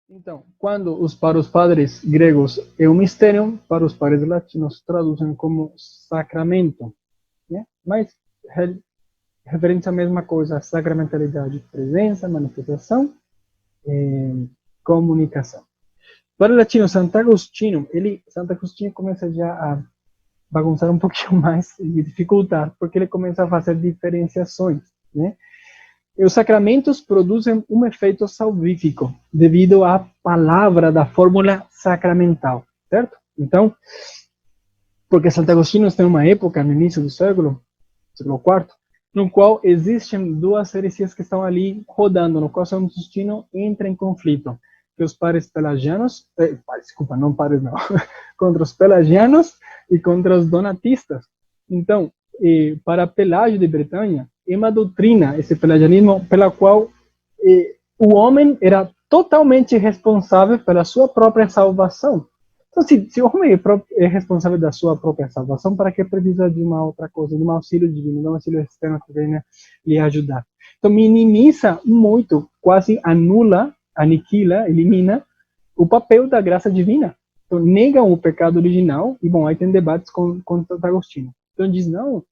Então, para os padres gregos é um mistério, para os padres latinos traduzem como sacramento, né? Mas referência à mesma coisa, sacramentalidade, presença, manifestação, comunicação. Para o latino, Santo Agostinho começa já a bagunçar um pouquinho mais e dificultar, porque ele começa a fazer diferenciações, né? E os sacramentos produzem um efeito salvífico devido à palavra da fórmula sacramental, certo? Então, porque Santo Agostinho tem uma época no início do século IV, no qual existem duas heresias que estão ali rodando, no qual Santo Agostinho entra em conflito, que os pares pelagianos, desculpa, não pares não, contra os pelagianos e contra os donatistas. Então, para Pelágio de Bretanha, é uma doutrina, esse pelagianismo, pela qual o homem era totalmente responsável pela sua própria salvação. Então, se o homem é responsável da sua própria salvação, para que precisa de uma outra coisa, de um auxílio divino, de um auxílio externo que venha lhe ajudar? Então, minimiza muito, quase anula, aniquila, elimina o papel da graça divina. Então, negam o pecado original, e bom, aí tem debates com Santo Agostinho. Então, diz, não,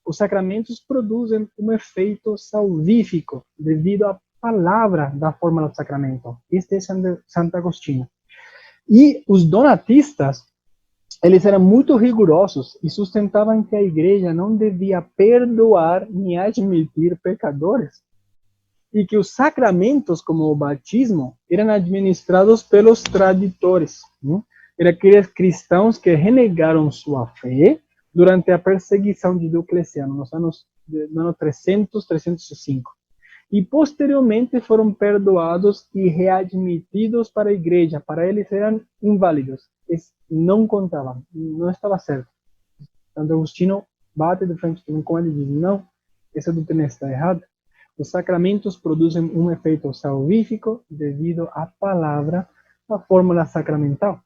os sacramentos produzem um efeito salvífico devido à palavra da fórmula do sacramento. Este é Santo Agostinho. E os donatistas, eles eram muito rigorosos e sustentavam que a igreja não devia perdoar nem admitir pecadores, e que os sacramentos, como o batismo, eram administrados pelos traditores. Eram aqueles cristãos que renegaram sua fé durante a perseguição de Diocleciano, nos anos no ano 300, 305. E posteriormente foram perdoados e readmitidos para a igreja. Para eles eram inválidos. Eles não contavam, não estava certo. Santo Agostinho bate de frente com ele e diz, não, essa doutrina está errada. Os sacramentos produzem um efeito salvífico devido à palavra, à fórmula sacramental.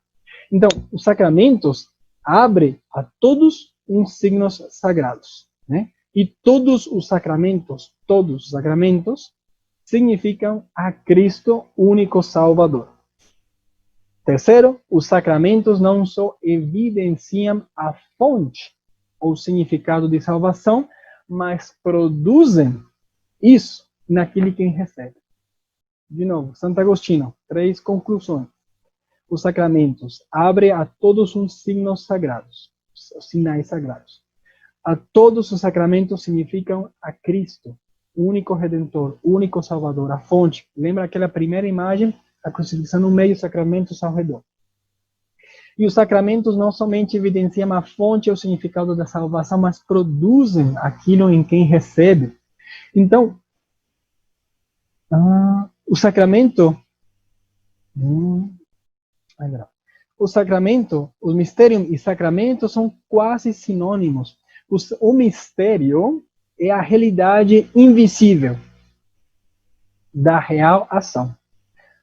Então, os sacramentos abrem a todos uns signos sagrados, né? E todos os sacramentos, significam a Cristo, único Salvador. Terceiro, os sacramentos não só evidenciam a fonte ou significado de salvação, mas produzem isso naquele quem recebe. De novo, Santo Agostinho, 3 conclusões. Os sacramentos abrem a todos uns signos sagrados, os sinais sagrados. A todos os sacramentos significam a Cristo, o único Redentor, o único Salvador, a fonte. Lembra aquela primeira imagem? A crucifixão no meio, os sacramentos ao redor. E os sacramentos não somente evidenciam a fonte e o significado da salvação, mas produzem aquilo em quem recebe. Então, o sacramento... O sacramento, o mistério e sacramento são quase sinônimos. O mistério é a realidade invisível da real ação.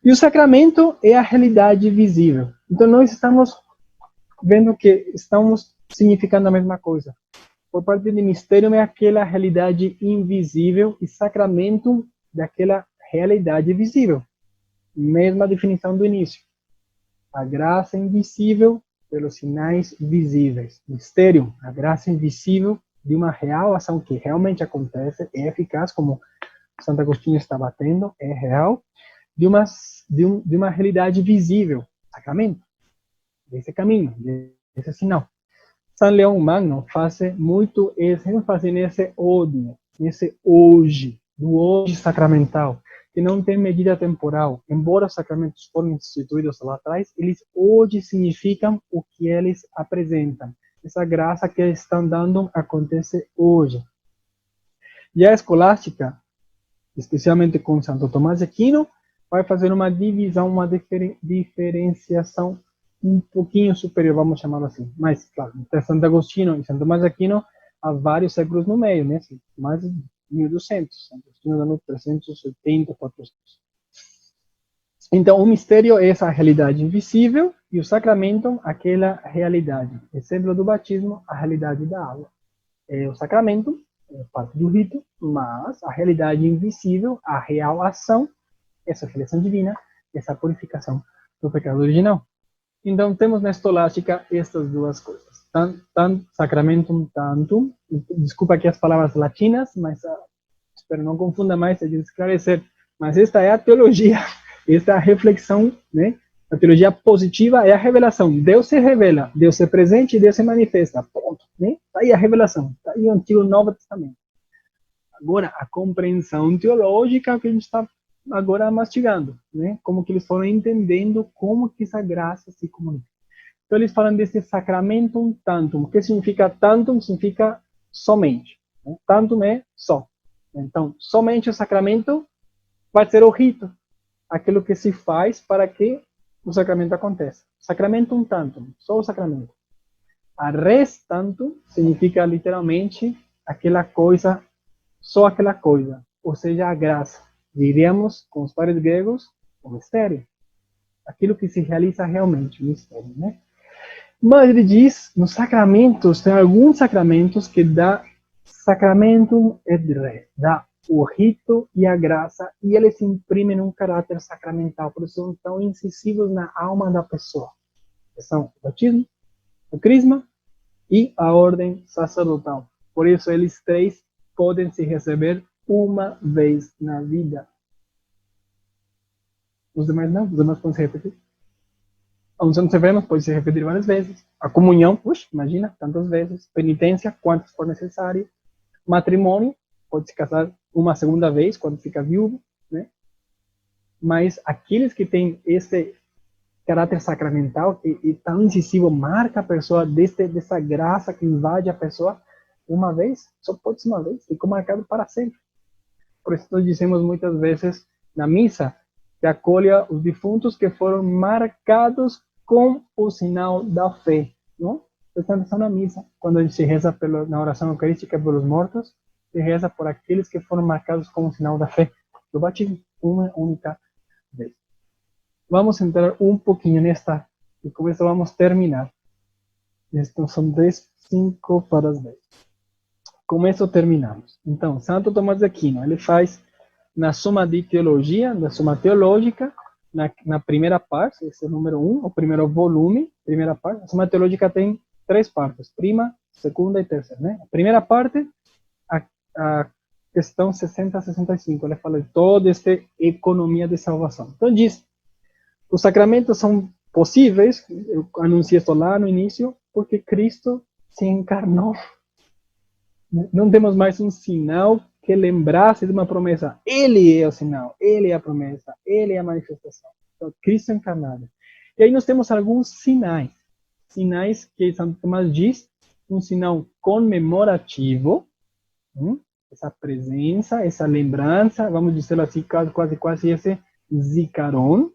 E o sacramento é a realidade visível. Então, nós estamos vendo que estamos significando a mesma coisa. Por parte de mistério é aquela realidade invisível e sacramento daquela realidade visível. Mesma definição do início. A graça invisível pelos sinais visíveis. Mistério, a graça invisível de uma real ação que realmente acontece, é eficaz, como Santo Agostinho está batendo, é real, de uma realidade visível, sacramento, desse caminho, desse sinal. São Leão Magno faz muito ênfase nesse hoje, nesse hoje, do hoje sacramental, que não tem medida temporal. Embora os sacramentos foram instituídos lá atrás, eles hoje significam o que eles apresentam. Essa graça que eles estão dando acontece hoje. E a escolástica, especialmente com Santo Tomás de Aquino, vai fazer uma divisão, uma diferenciação um pouquinho superior, vamos chamar assim. Mas, claro, entre Santo Agostinho e Santo Tomás de Aquino, há vários séculos no meio, né? Mais de 1200. Santo Agostinho dando 370, 400. Então, o mistério é essa realidade invisível e o sacramento, aquela realidade. Exemplo do batismo, a realidade da água. O sacramento é parte do rito, mas a realidade invisível, a real ação, essa filiação divina, essa purificação do pecado original. Então, temos na escolástica estas duas coisas. Sacramentum tantum, desculpa aqui as palavras latinas, mas espero não confunda mais, é de esclarecer. Mas esta é a teologia, esta é a reflexão, né? A teologia positiva é a revelação. Deus se revela, Deus se presente e Deus se manifesta. Ponto. Né? Está aí a revelação, está aí o Antigo e o Novo Testamento. Agora, a compreensão teológica que a gente está agora mastigando, né? Como que eles foram entendendo como que essa graça se comunica. Então, eles falam desse sacramentum tantum. O que significa tantum? Significa somente. Né? Tantum é só. Então, somente o sacramento vai ser o rito, aquilo que se faz para que o sacramento aconteça. Sacramentum tantum, só o sacramento. A res tantum significa literalmente aquela coisa, só aquela coisa, ou seja, a graça. Diríamos, com os padres gregos, o mistério. Aquilo que se realiza realmente, o mistério, né? Mas ele diz, nos sacramentos, tem alguns sacramentos que dá sacramentum et res, dá o rito e a graça, e eles imprimem um caráter sacramental, por isso são tão incisivos na alma da pessoa. Que são o batismo, o crisma e a ordem sacerdotal. Por isso eles três podem se receber uma vez na vida. Os demais não, os demais podem se repetir. A unção dos enfermos pode se repetir várias vezes. A comunhão, imagina, tantas vezes. Penitência, quantas for necessário. Matrimônio, pode se casar uma segunda vez quando fica viúvo, né? Mas aqueles que têm esse caráter sacramental que é tão incisivo, marca a pessoa dessa graça que invade a pessoa uma vez, só pode ser uma vez, ficou marcado para sempre. Por isso nós dizemos muitas vezes na missa que acolhe os defuntos que foram marcados com o sinal da fé, não? Prestando atenção na missa, quando a gente se reza na oração eucarística pelos mortos, se reza por aqueles que foram marcados com o sinal da fé, do batismo, uma única vez. Vamos entrar um pouquinho nesta, e com isso vamos terminar. Estes são 5 para as 10. Com isso terminamos. Então, Santo Tomás de Aquino, ele faz na Suma de Teologia, na Suma Teológica, na primeira parte, esse é o número 1, o primeiro volume, primeira parte. A Suma Teológica tem 3 partes, prima, segunda e terceira, né? A primeira parte, a questão 60 a 65, ele fala de toda esta economia de salvação. Então diz, os sacramentos são possíveis, eu anunciei isso lá no início, porque Cristo se encarnou. Não temos mais um sinal que lembrasse de uma promessa. Ele é o sinal, ele é a promessa, ele é a manifestação. Então, Cristo encarnado. E aí nós temos alguns sinais. Sinais que Santo Tomás diz, um sinal comemorativo, essa presença, essa lembrança, vamos dizer assim, quase esse zicaron,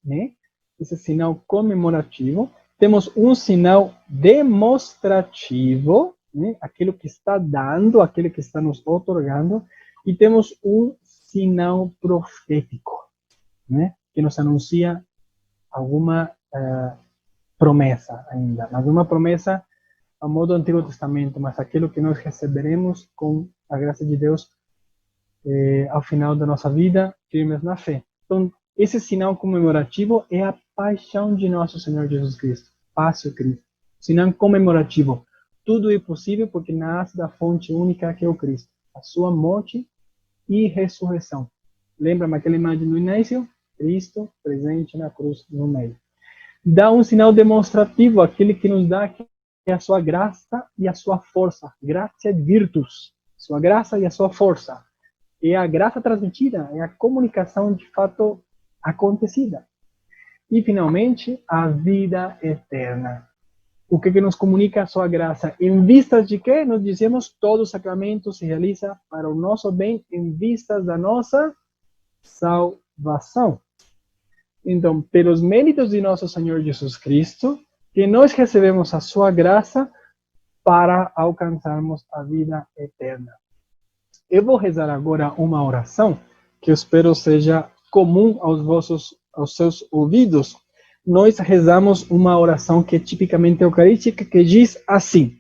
né? Esse sinal comemorativo. Temos um sinal demonstrativo, né? Aquilo que está dando, aquilo que está nos otorgando, e temos um sinal profético, né? Que nos anuncia alguma promessa ainda, mas uma promessa a modo do Antigo Testamento, mas aquilo que nós receberemos com a graça de Deus ao final da nossa vida, firmes na fé. Então, esse sinal comemorativo é a paixão de nosso Senhor Jesus Cristo. Pásio Cristo. Sinal comemorativo. Tudo é possível porque nasce da fonte única que é o Cristo. A sua morte e ressurreição. Lembra aquela imagem do início? Cristo presente na cruz no meio. Dá um sinal demonstrativo, aquele que nos dá é a sua graça e a sua força. Gratia et virtus. Sua graça e a sua força. É a graça transmitida, é a comunicação de fato acontecida. E, finalmente, a vida eterna. O que nos comunica a sua graça? Em vistas de que? Nós dizemos, todo o sacramento se realiza para o nosso bem, em vistas da nossa salvação. Então, pelos méritos de nosso Senhor Jesus Cristo, que nós recebemos a sua graça para alcançarmos a vida eterna. Eu vou rezar agora uma oração que eu espero seja comum aos seus ouvidos. Nós rezamos uma oração que é tipicamente eucarística, que diz assim: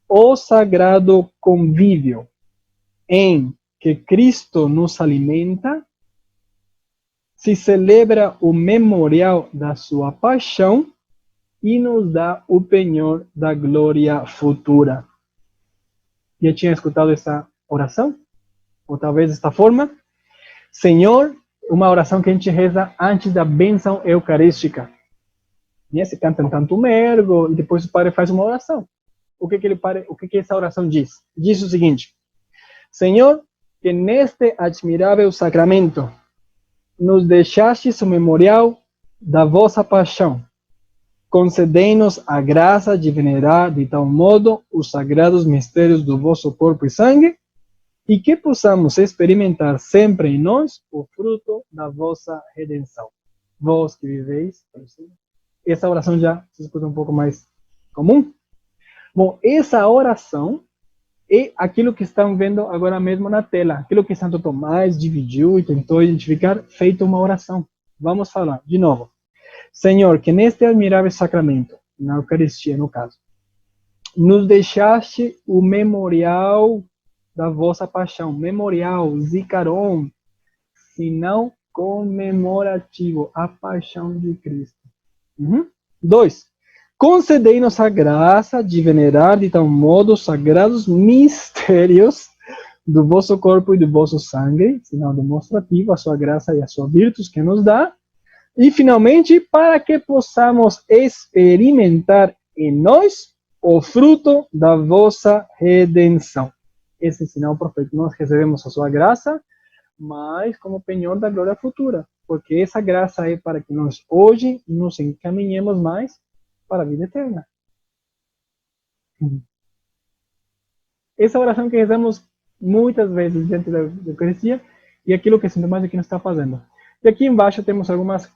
o sagrado convívio em que Cristo nos alimenta se celebra o memorial da sua paixão e nos dá o penhor da glória futura. Já tinha escutado essa oração? Ou talvez desta forma? Senhor, uma oração que a gente reza antes da bênção eucarística. E se canta um canto mergo e depois o padre faz uma oração. O que essa oração diz? Diz o seguinte: Senhor, que neste admirável sacramento nos deixastes o memorial da vossa paixão. Concedei-nos a graça de venerar de tal modo os sagrados mistérios do vosso corpo e sangue, e que possamos experimentar sempre em nós o fruto da vossa redenção. Vós que viveis, essa oração já se escuta um pouco mais comum. Bom, essa oração é aquilo que estão vendo agora mesmo na tela, aquilo que Santo Tomás dividiu e tentou identificar, feito uma oração. Vamos falar de novo. Senhor, que neste admirável sacramento, na Eucaristia no caso, nos deixaste o memorial da vossa paixão, memorial, zikaron, sinal comemorativo, a paixão de Cristo. 2. Concedei-nos a graça de venerar de tal modo os sagrados mistérios do vosso corpo e do vosso sangue, sinal demonstrativo, a sua graça e a sua virtude que nos dá. E, finalmente, para que possamos experimentar em nós o fruto da vossa redenção. Esse sinal profético, nós recebemos a sua graça, mas como penhor da glória futura, porque essa graça é para que nós hoje nos encaminhemos mais para a vida eterna. Essa oração que rezamos muitas vezes diante da Eucaristia, e aquilo que Santo Tomás aqui nos está fazendo. E aqui embaixo temos algumas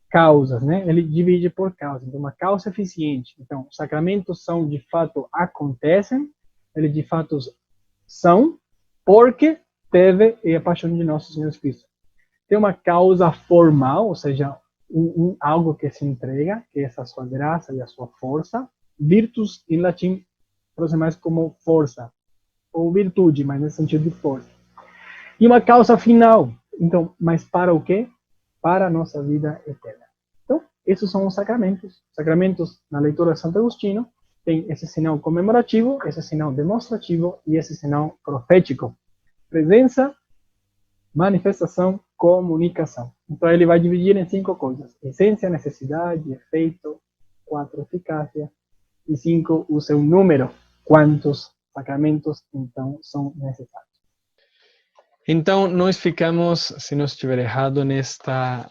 causas, né? Ele divide por causa. Então, uma causa eficiente. Então, os sacramentos são, de fato, acontecem, eles de fato são, porque teve a paixão de nosso Senhor Cristo. Tem uma causa formal, ou seja, algo que se entrega, que é essa sua graça e a sua força. Virtus, em latim, traduz mais como força, ou virtude, mas nesse sentido de força. E uma causa final. Então, mas para o quê? Para a nossa vida eterna. Então, esses são os sacramentos. Sacramentos, na leitura de Santo Agostinho, tem esse sinal comemorativo, esse sinal demonstrativo e esse sinal profético. Presença, manifestação, comunicação. Então, ele vai dividir em 5 coisas. Essência, necessidade, efeito. 4, eficácia. E 5, o seu número. Quantos sacramentos, então, são necessários. Então, nós ficamos, se não estiver errado, nesta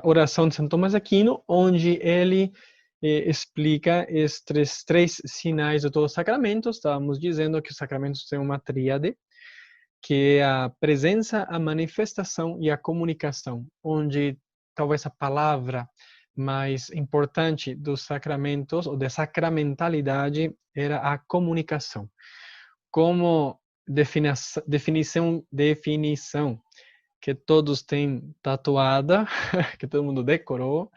oração de Santo Tomás de Aquino, onde ele explica estes 3 sinais de todos os sacramentos. Estávamos dizendo que os sacramentos têm uma tríade, que é a presença, a manifestação e a comunicação, onde talvez a palavra mais importante dos sacramentos, ou da sacramentalidade, era a comunicação. Como definição que todos têm tatuada, que todo mundo decorou,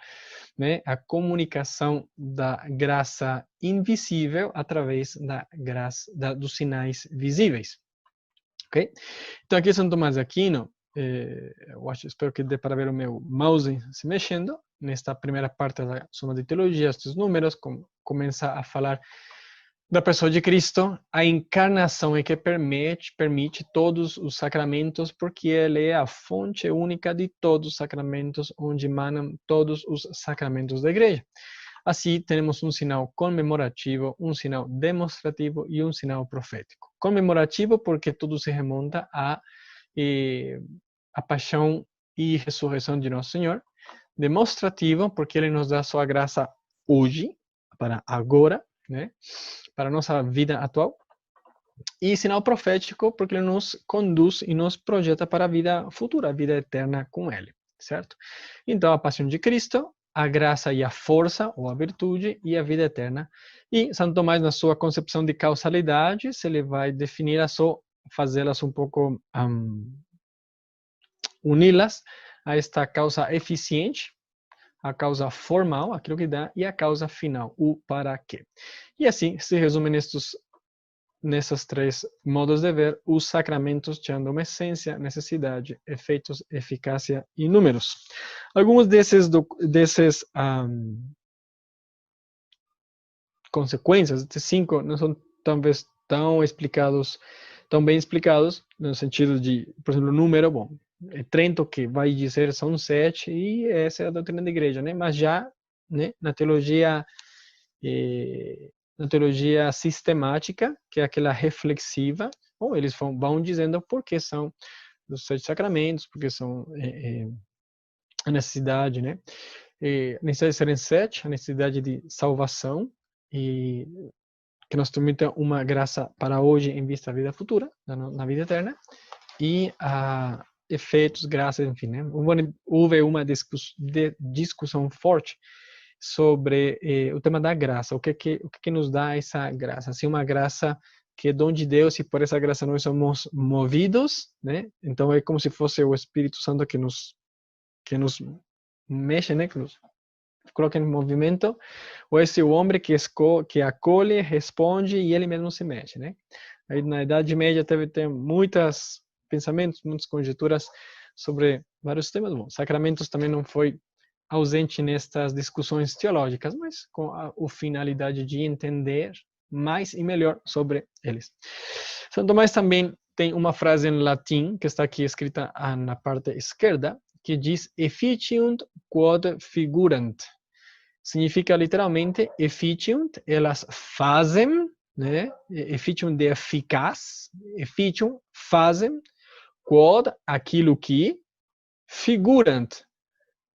né? A comunicação da graça invisível através da graça dos sinais visíveis. Ok? Então aqui São Tomás de Aquino, espero que dê para ver o meu mouse se mexendo, nesta primeira parte da Suma de Teologia, estes números, começa a falar da pessoa de Cristo, a encarnação é que permite todos os sacramentos, porque ele é a fonte única de todos os sacramentos, onde emanam todos os sacramentos da igreja. Assim, temos um sinal comemorativo, um sinal demonstrativo e um sinal profético. Comemorativo porque tudo se remonta à paixão e ressurreição de Nosso Senhor. Demonstrativo porque ele nos dá sua graça hoje, para agora, né? Para a nossa vida atual. E sinal profético porque ele nos conduz e nos projeta para a vida futura, a vida eterna com ele, certo? Então, a paixão de Cristo, a graça e a força, ou a virtude, e a vida eterna. E Santo Tomás, na sua concepção de causalidade, ele vai definir fazê-las um pouco, uni-las a esta causa eficiente, a causa formal, aquilo que dá, e a causa final, o para quê. E assim se resume nestes nessas três modos de ver, os sacramentos tendo uma essência, necessidade, efeitos, eficácia e números. Alguns desses consequências, esses 5, não são talvez tão bem explicados, no sentido de, por exemplo, o número, bom, Trento que vai dizer são 7 e essa é a doutrina da igreja, né? Mas já, né, na teologia sistemática, que é aquela reflexiva, bom, eles vão dizendo por que são os 7 sacramentos, porque são a necessidade, né? A necessidade de serem 7, a necessidade de salvação, e que nos permita uma graça para hoje em vista da vida futura, na vida eterna, e efeitos, graças, enfim, né? Houve uma discussão forte sobre o tema da graça, o que nos dá essa graça, se uma graça que é dom de Deus e por essa graça nós somos movidos, né? Então é como se fosse o Espírito Santo que nos mexe, né? Que nos coloca em movimento, ou esse homem que acolhe, responde e ele mesmo se mexe, né? Aí na Idade Média tem muitos pensamentos, muitas conjecturas sobre vários temas. Bom, sacramentos também não foi ausente nestas discussões teológicas, mas com a finalidade de entender mais e melhor sobre eles. São Tomás também tem uma frase em latim, que está aqui escrita na parte esquerda, que diz efficiunt quod figurant. Significa literalmente efficiunt, elas fazem, né? Efficiunt de eficaz, efficiunt, fazem, quod, aquilo que, figurant,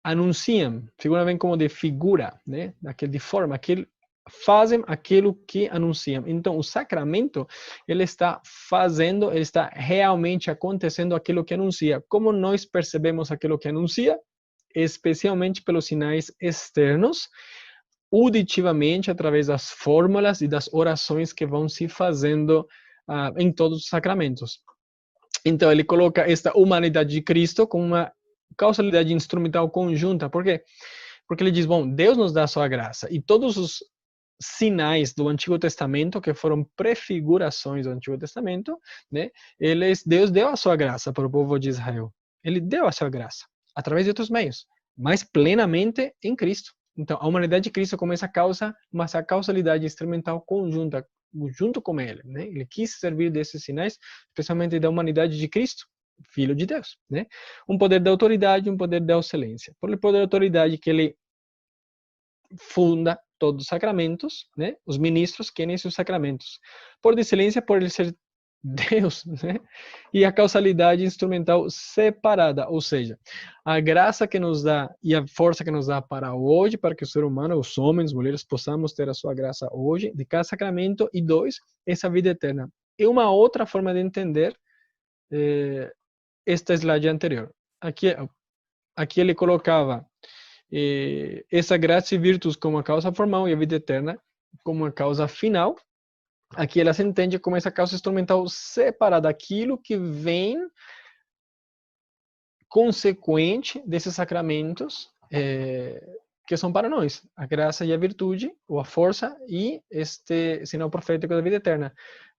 anunciam, figura vem como de figura, né? De forma, fazem aquilo que anunciam. Então, o sacramento, ele está realmente acontecendo aquilo que anuncia. Como nós percebemos aquilo que anuncia? Especialmente pelos sinais externos, auditivamente, através das fórmulas e das orações que vão se fazendo em todos os sacramentos. Então, ele coloca esta humanidade de Cristo com uma causalidade instrumental conjunta. Por quê? Porque ele diz, bom, Deus nos dá a sua graça, e todos os sinais do Antigo Testamento, que foram prefigurações do Antigo Testamento, né? Deus deu a sua graça para o povo de Israel. Ele deu a sua graça, através de outros meios, mas plenamente em Cristo. Então, a humanidade de Cristo começa mas a causalidade instrumental conjunta, junto com ele, né? Ele quis servir desses sinais, especialmente da humanidade de Cristo, Filho de Deus, né? Um poder da autoridade, um poder da excelência. Por poder da autoridade que ele funda todos os sacramentos, né? Os ministros querem esses sacramentos. Por excelência, por ele ser Deus, né? E a causalidade instrumental separada, ou seja, a graça que nos dá e a força que nos dá para hoje, para que o ser humano, os homens, mulheres, possamos ter a sua graça hoje, de cada sacramento, e 2, essa vida eterna. É uma outra forma de entender esta slide anterior. Aqui ele colocava essa graça e virtudes como a causa formal e a vida eterna como a causa final. Aqui ela se entende como essa causa instrumental separada daquilo que vem consequente desses sacramentos que são para nós, a graça e a virtude, ou a força, e este sinal profético da vida eterna.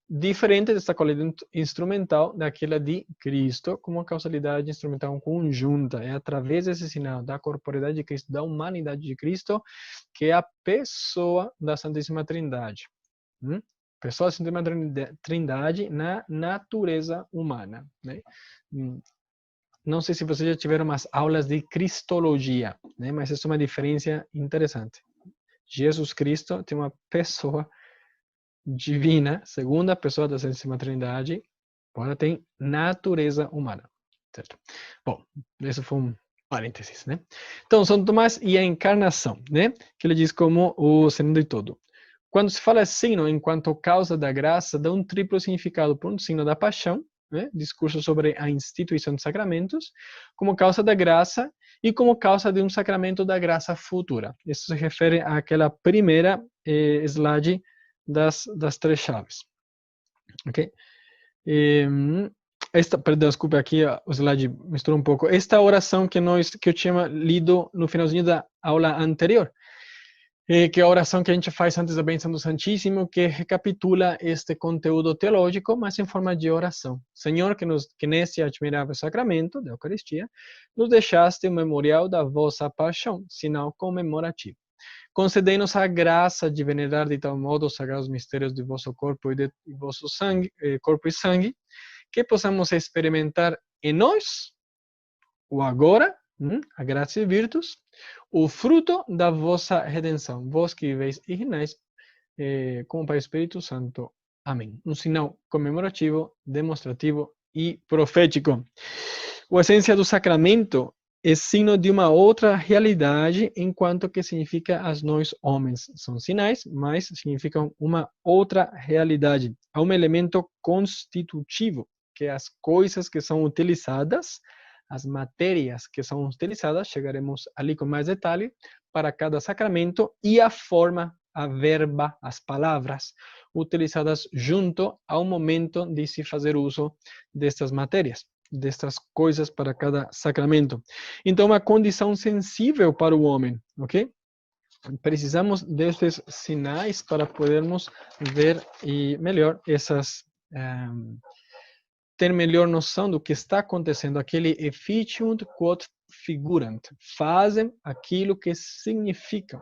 Diferente desta qualidade instrumental daquela de Cristo, como a causalidade instrumental conjunta. É através desse sinal da corporeidade de Cristo, da humanidade de Cristo, que é a pessoa da Santíssima Trindade. Pessoa da Santíssima Trindade na natureza humana, né? Não sei se vocês já tiveram umas aulas de cristologia, né? Mas isso é uma diferença interessante. Jesus Cristo tem uma pessoa divina, segunda pessoa da Santíssima Trindade, ela tem natureza humana, certo? Bom, isso foi um parênteses, né? Então, São Tomás e a encarnação, né? Que ele diz como o sendo de todo. Quando se fala signo enquanto causa da graça, dá um triplo significado por um signo da paixão, né? Discurso sobre a instituição de sacramentos, como causa da graça e como causa de um sacramento da graça futura. Isso se refere àquela primeira slide das três chaves. Ok? Perdão, desculpa, aqui o slide misturou um pouco. Esta oração que eu tinha lido no finalzinho da aula anterior, que é a oração que a gente faz antes da bênção do Santíssimo, que recapitula este conteúdo teológico, mas em forma de oração. Senhor, que neste admirável sacramento da Eucaristia, nos deixaste o memorial da vossa paixão, sinal comemorativo. Concedei-nos a graça de venerar de tal modo os sagrados mistérios de vosso corpo e de vosso sangue, corpo e sangue, que possamos experimentar em nós, o agora, a graça e virtus, o fruto da vossa redenção, vós que viveis e reinais com o Pai e o Espírito Santo. Amém. Um sinal comemorativo, demonstrativo e profético. A essência do sacramento é signo de uma outra realidade, enquanto que significa as nós homens. São sinais, mas significam uma outra realidade. Há um elemento constitutivo, que as coisas que são utilizadas, as matérias que são utilizadas, chegaremos ali com mais detalhe, para cada sacramento, e a forma, a verba, as palavras utilizadas junto ao momento de se fazer uso destas matérias, destas coisas para cada sacramento. Então, uma condição sensível para o homem, ok? Precisamos desses sinais para podermos ver melhor ter melhor noção do que está acontecendo. Aquele efficiunt quod figurant. Fazem aquilo que significam.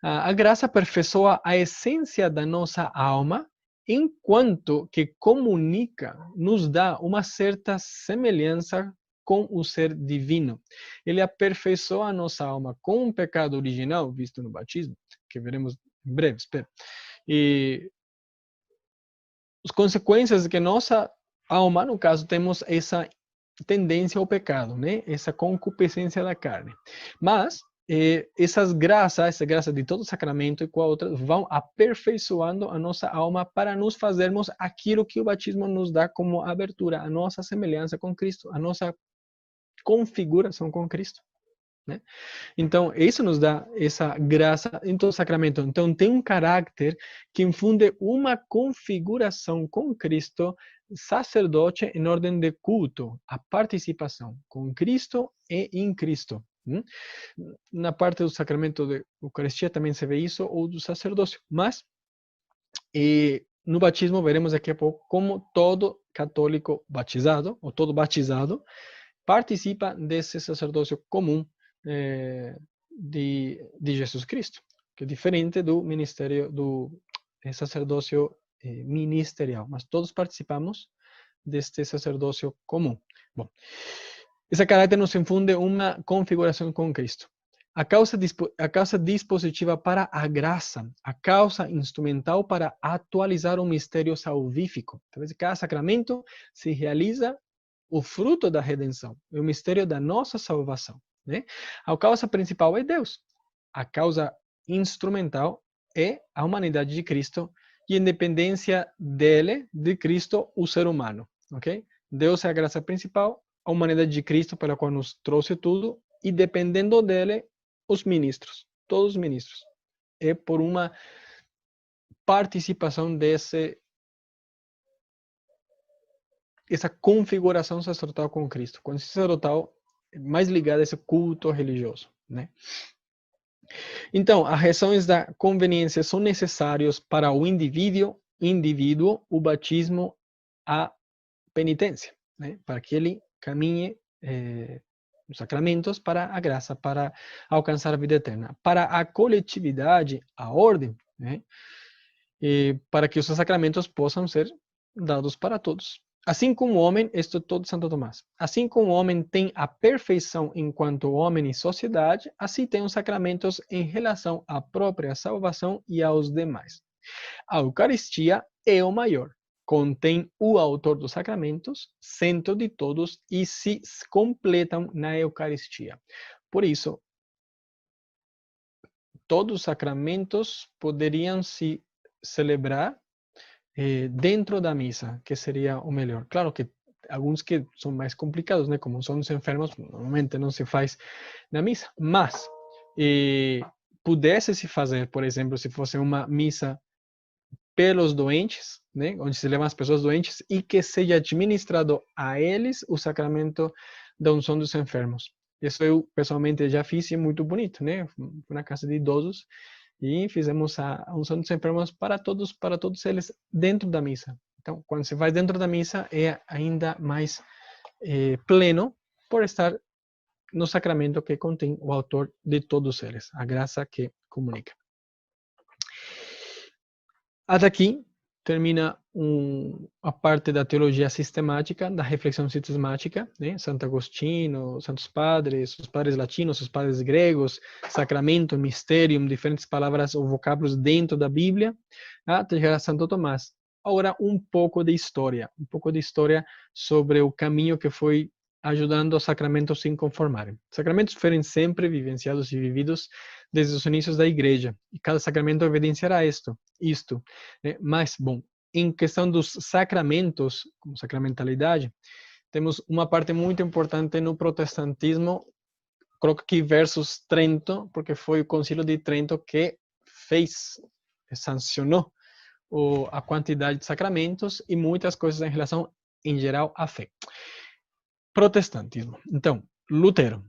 A graça aperfeiçoa a essência da nossa alma, enquanto que comunica, nos dá uma certa semelhança com o ser divino. Ele aperfeiçoa a nossa alma com um pecado original, visto no batismo, que veremos em breve, espero. E as consequências de que nossa alma, no caso, temos essa tendência ao pecado, né? Essa concupiscência da carne. Mas essa graça de todo sacramento e com a outra, vão aperfeiçoando a nossa alma para nos fazermos aquilo que o batismo nos dá como abertura, a nossa semelhança com Cristo, a nossa configuração com Cristo, né? Então, isso nos dá essa graça em todo sacramento. Então, tem um caráter que infunde uma configuração com Cristo, sacerdote em ordem de culto, a participação com Cristo e em Cristo. Na parte do sacramento de Eucaristia também se vê isso, ou do sacerdócio. Mas, no batismo, veremos daqui a pouco como todo católico batizado, ou todo batizado, participa desse sacerdócio comum de Jesus Cristo, que é diferente do ministério do sacerdócio ministerial, mas todos participamos deste sacerdócio comum. Bom, esse caráter nos infunde uma configuração com Cristo. A causa dispositiva para a graça, a causa instrumental para atualizar o mistério salvífico. Talvez cada sacramento se realiza o fruto da redenção, o mistério da nossa salvação, né? A causa principal é Deus. A causa instrumental é a humanidade de Cristo e a independência dele, de Cristo, o ser humano, ok? Deus é a graça principal, a humanidade de Cristo pela qual nos trouxe tudo, e dependendo dele, os ministros, todos os ministros. É por uma participação essa configuração sacerdotal com Cristo, com esse sacerdotal mais ligado a esse culto religioso, né? Então, as razões da conveniência são necessárias para o indivíduo, o batismo, a penitência, né? Para que ele caminhe os sacramentos para a graça, para alcançar a vida eterna. Para a coletividade, a ordem, né? E para que os sacramentos possam ser dados para todos. Assim como o homem, isto é todo Santo Tomás, assim como o homem tem a perfeição enquanto homem e sociedade, assim tem os sacramentos em relação à própria salvação e aos demais. A Eucaristia é o maior, contém o autor dos sacramentos, centro de todos e se completam na Eucaristia. Por isso, todos os sacramentos poderiam se celebrar dentro da missa, que seria o melhor. Claro que alguns que são mais complicados, né? Como são os enfermos, normalmente não se faz na missa. Mas, pudesse se fazer, por exemplo, se fosse uma missa pelos doentes, né? Onde se levam as pessoas doentes e que seja administrado a eles o sacramento da unção dos enfermos. Isso eu, pessoalmente, já fiz e é muito bonito, né? Fui na casa de idosos e fizemos a unção dos enfermos para todos eles, dentro da missa. Então, quando você vai dentro da missa, é ainda mais pleno por estar no sacramento que contém o autor de todos eles, a graça que comunica. Até aqui termina a parte da teologia sistemática, da reflexão sistemática, né? Santo Agostinho, Santos Padres, os padres latinos, os padres gregos, sacramento, mistério, diferentes palavras ou vocábulos dentro da Bíblia, até chegar a Santo Tomás. Agora, um pouco de história sobre o caminho que foi ajudando os sacramentos a se conformarem. Os sacramentos foram sempre vivenciados e vividos desde os inícios da igreja, e cada sacramento evidenciará isto. Mas, bom, em questão dos sacramentos, como sacramentalidade, temos uma parte muito importante no protestantismo. Coloco aqui versus Trento, porque foi o Concílio de Trento que sancionou a quantidade de sacramentos e muitas coisas em relação, em geral, à fé. Protestantismo. Então, Lutero.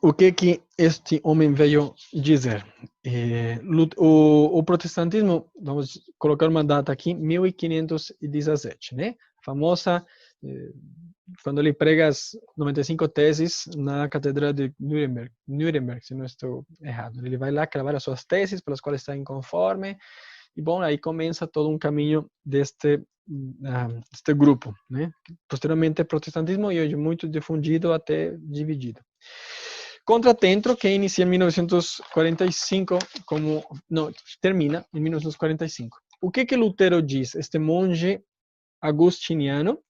O que este homem veio dizer? O protestantismo, vamos colocar uma data aqui, 1517, né? A famosa, quando ele prega as 95 teses na Catedral de Nuremberg, se não estou errado. Ele vai lá cravar as suas teses, pelas quais está inconforme, e bom, aí começa todo um caminho deste grupo, né? Posteriormente, o protestantismo e hoje muito difundido, até dividido. Contra Trento, que inicia em 1945, termina em 1945. O que Lutero diz? Este monge agostiniano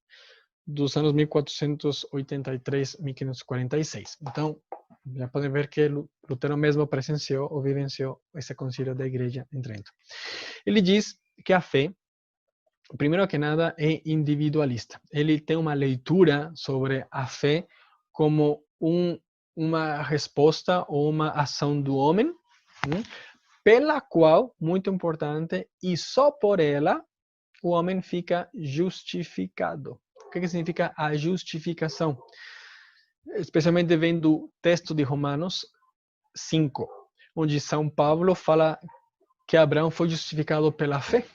dos anos 1483, 1546. Então, já podem ver que Lutero mesmo presenciou ou vivenciou esse concílio da igreja em Trento. Ele diz que a fé, primeiro que nada, é individualista. Ele tem uma leitura sobre a fé como uma resposta ou uma ação do homem, pela qual, muito importante, e só por ela, o homem fica justificado. O que significa a justificação? Especialmente vem do texto de Romanos 5, onde São Paulo fala que Abraão foi justificado pela fé.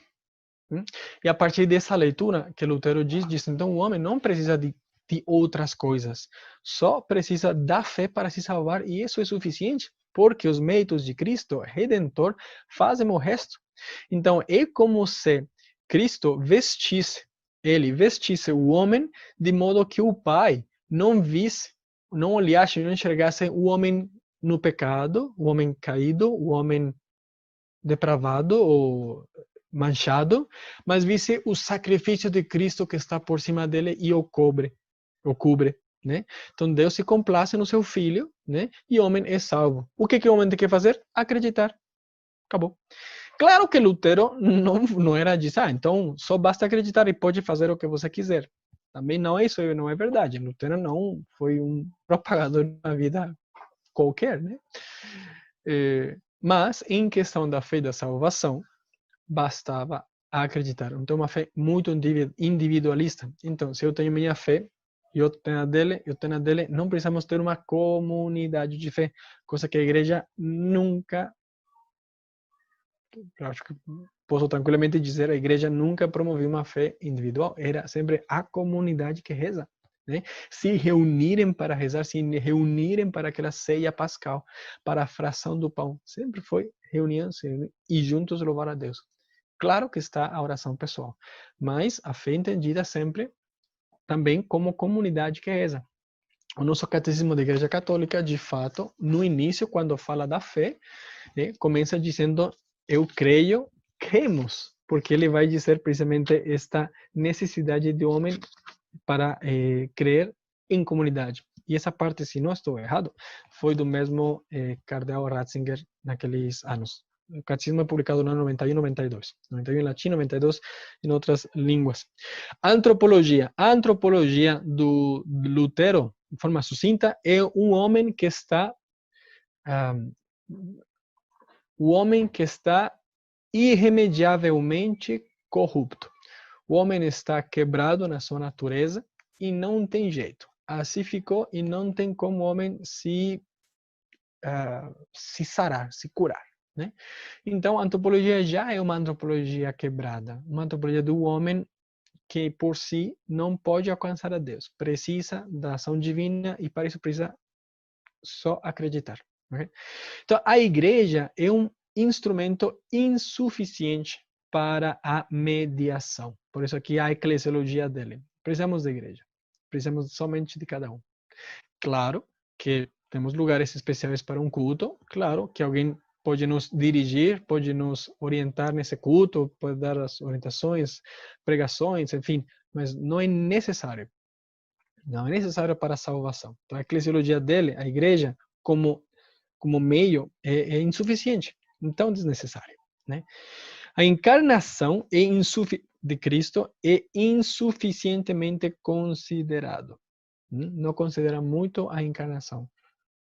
E a partir dessa leitura que Lutero diz, então o homem não precisa de outras coisas, só precisa da fé para se salvar, e isso é suficiente, porque os méritos de Cristo Redentor fazem o resto. Então é como se Cristo vestisse o homem de modo que o Pai não visse, não olhasse, não enxergasse o homem no pecado, o homem caído, o homem depravado ou manchado, mas visse o sacrifício de Cristo que está por cima dele e o cobre, né? Então Deus se complace no seu filho, né? E o homem é salvo. O que o homem tem que fazer? Acreditar. Acabou. Claro que Lutero não era disso, então só basta acreditar e pode fazer o que você quiser. Também não é isso, não é verdade. Lutero não foi um propagador de uma vida qualquer, né? Mas em questão da fé e da salvação, bastava acreditar. Então, uma fé muito individualista. Então, se eu tenho minha fé, eu tenho a dele, não precisamos ter uma comunidade de fé, coisa que a igreja nunca, acho que posso tranquilamente dizer, a igreja nunca promoveu uma fé individual, era sempre a comunidade que reza, né? Se reunirem para rezar, se reunirem para aquela ceia pascal, para a fração do pão, sempre foi reunião e juntos louvar a Deus. Claro que está a oração pessoal, mas a fé entendida sempre também como comunidade que reza. O nosso catecismo da Igreja Católica, de fato, no início, quando fala da fé, começa dizendo, eu creio, cremos, porque ele vai dizer precisamente esta necessidade do homem para crer em comunidade. E essa parte, se não estou errado, foi do mesmo Cardeal Ratzinger naqueles anos. O catecismo é publicado no ano 91 e 92. 91 em latim, 92 em outras línguas. Antropologia. A antropologia do Lutero, de forma sucinta, é um homem que está irremediavelmente corrupto. O homem está quebrado na sua natureza e não tem jeito. assim ficou e não tem como o homem se sarar, se curar, né? Então, a antropologia já é uma antropologia quebrada, uma antropologia do homem que por si não pode alcançar a Deus, precisa da ação divina e para isso precisa só acreditar. Okay? Então, a igreja é um instrumento insuficiente para a mediação. Por isso aqui a eclesiologia dele. Precisamos da igreja. Precisamos somente de cada um. Claro que temos lugares especiais para um culto. Claro que alguém pode nos dirigir, pode nos orientar nesse culto, pode dar as orientações, pregações, enfim. Mas não é necessário. Não é necessário para a salvação. Então, a eclesiologia dele, a igreja, como meio, é insuficiente. Então, desnecessário. Né? A encarnação de Cristo é insuficientemente considerado. Não considera muito a encarnação,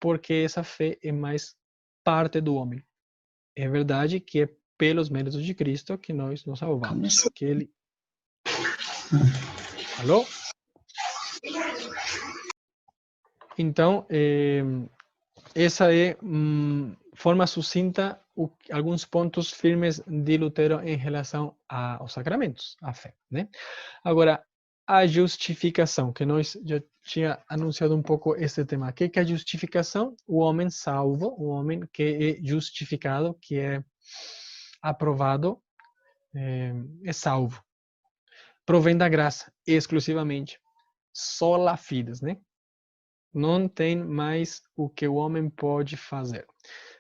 porque essa fé é mais parte do homem. É verdade que é pelos méritos de Cristo que nós nos salvamos. Que ele... Alô? Então, essa é, forma sucinta, alguns pontos firmes de Lutero em relação aos sacramentos, à fé. Né? Agora, a justificação, que nós já tinha anunciado um pouco esse tema. O que é a justificação? O homem salvo, o homem que é justificado, que é aprovado, é salvo. Provém da graça, exclusivamente. Sola fides, né? Não tem mais o que o homem pode fazer.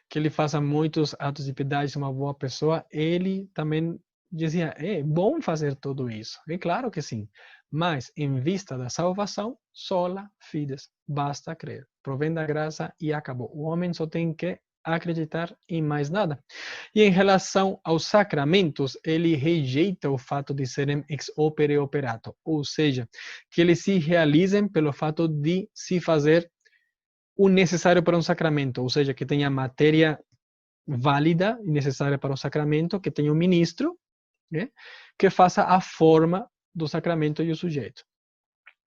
Que ele faça muitos atos de piedade, uma boa pessoa, ele também dizia, é bom fazer tudo isso. É claro que sim. Mas, em vista da salvação, sola fides, basta crer. Provém da graça e acabou. O homem só tem que acreditar em mais nada. E em relação aos sacramentos, ele rejeita o fato de serem ex opere operato, ou seja, que eles se realizem pelo fato de se fazer o necessário para um sacramento, ou seja, que tenha matéria válida e necessária para o sacramento, que tenha um ministro, né, que faça a forma do sacramento e o sujeito.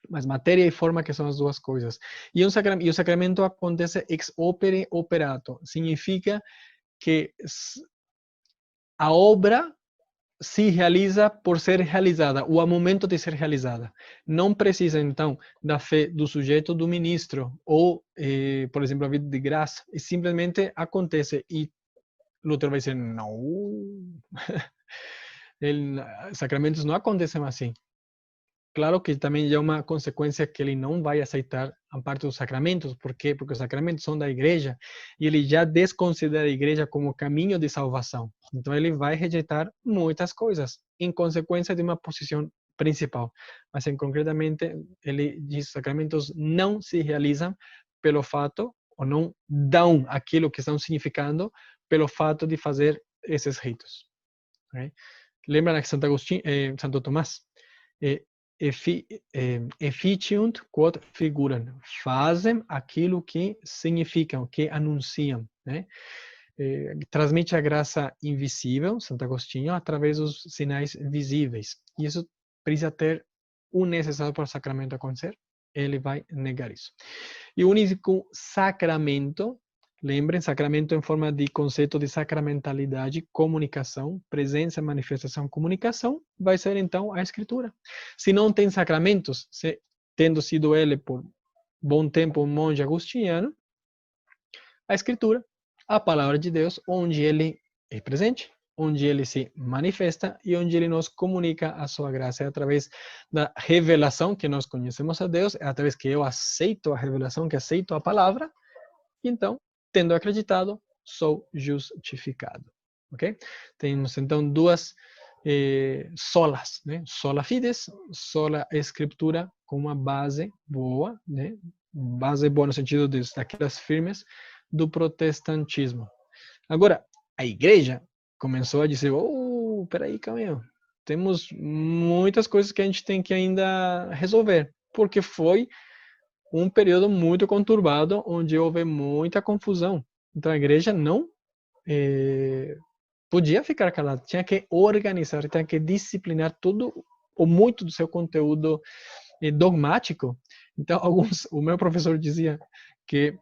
Mas matéria e forma que são as duas coisas. E o sacramento acontece ex opere operato. Significa que a obra se realiza por ser realizada, o momento de ser realizada. Não precisa, então, da fé do sujeito, do ministro, ou, por exemplo, a vida de graça. E simplesmente acontece. E Lutero vai dizer, não, sacramentos não acontecem assim. Claro que também é uma consequência que ele não vai aceitar a parte dos sacramentos. Por quê? Porque os sacramentos são da igreja e ele já desconsidera a igreja como caminho de salvação. Então ele vai rejeitar muitas coisas em consequência de uma posição principal. Mas concretamente ele diz que os sacramentos não se realizam pelo fato, ou não dão aquilo que estão significando, pelo fato de fazer esses ritos. Okay? Lembra que Santo Tomás? Efficiunt quod figuram, fazem aquilo que significam, que anunciam, né? Transmite a graça invisível, Santo Agostinho, através dos sinais visíveis. E isso precisa ter o necessário para o sacramento acontecer. Ele vai negar isso. E o único sacramento, lembrem, sacramento em forma de conceito de sacramentalidade, comunicação, presença, manifestação, comunicação, vai ser então a Escritura. Se não tem sacramentos, tendo sido ele por bom tempo um monge agostiniano, a Escritura, a palavra de Deus, onde ele é presente, onde ele se manifesta e onde ele nos comunica a sua graça. É através da revelação que nós conhecemos a Deus, é através que eu aceito a revelação, que aceito a palavra, então, tendo acreditado, sou justificado. Ok? Temos então duas solas, né? Sola fides, sola escritura, com uma base boa, né? Base boa no sentido daquelas firmes do protestantismo. Agora, a igreja começou a dizer, peraí, calma, temos muitas coisas que a gente tem que ainda resolver, porque foi um período muito conturbado, onde houve muita confusão. Então a igreja não podia ficar calada, tinha que organizar, tinha que disciplinar tudo, ou muito do seu conteúdo dogmático Então, o meu professor dizia que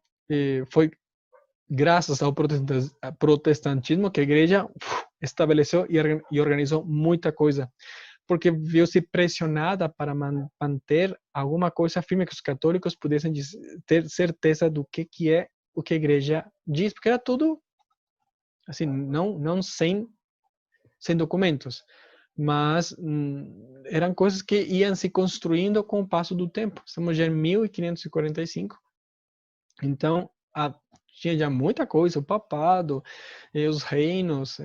foi graças ao protestantismo que a igreja estabeleceu e organizou muita coisa, porque viu-se pressionada para manter alguma coisa firme que os católicos pudessem ter certeza do que é o que a igreja diz, porque era tudo assim, não sem documentos, mas eram coisas que iam se construindo com o passo do tempo. Estamos já em 1545, então tinha já muita coisa, o papado, os reinos,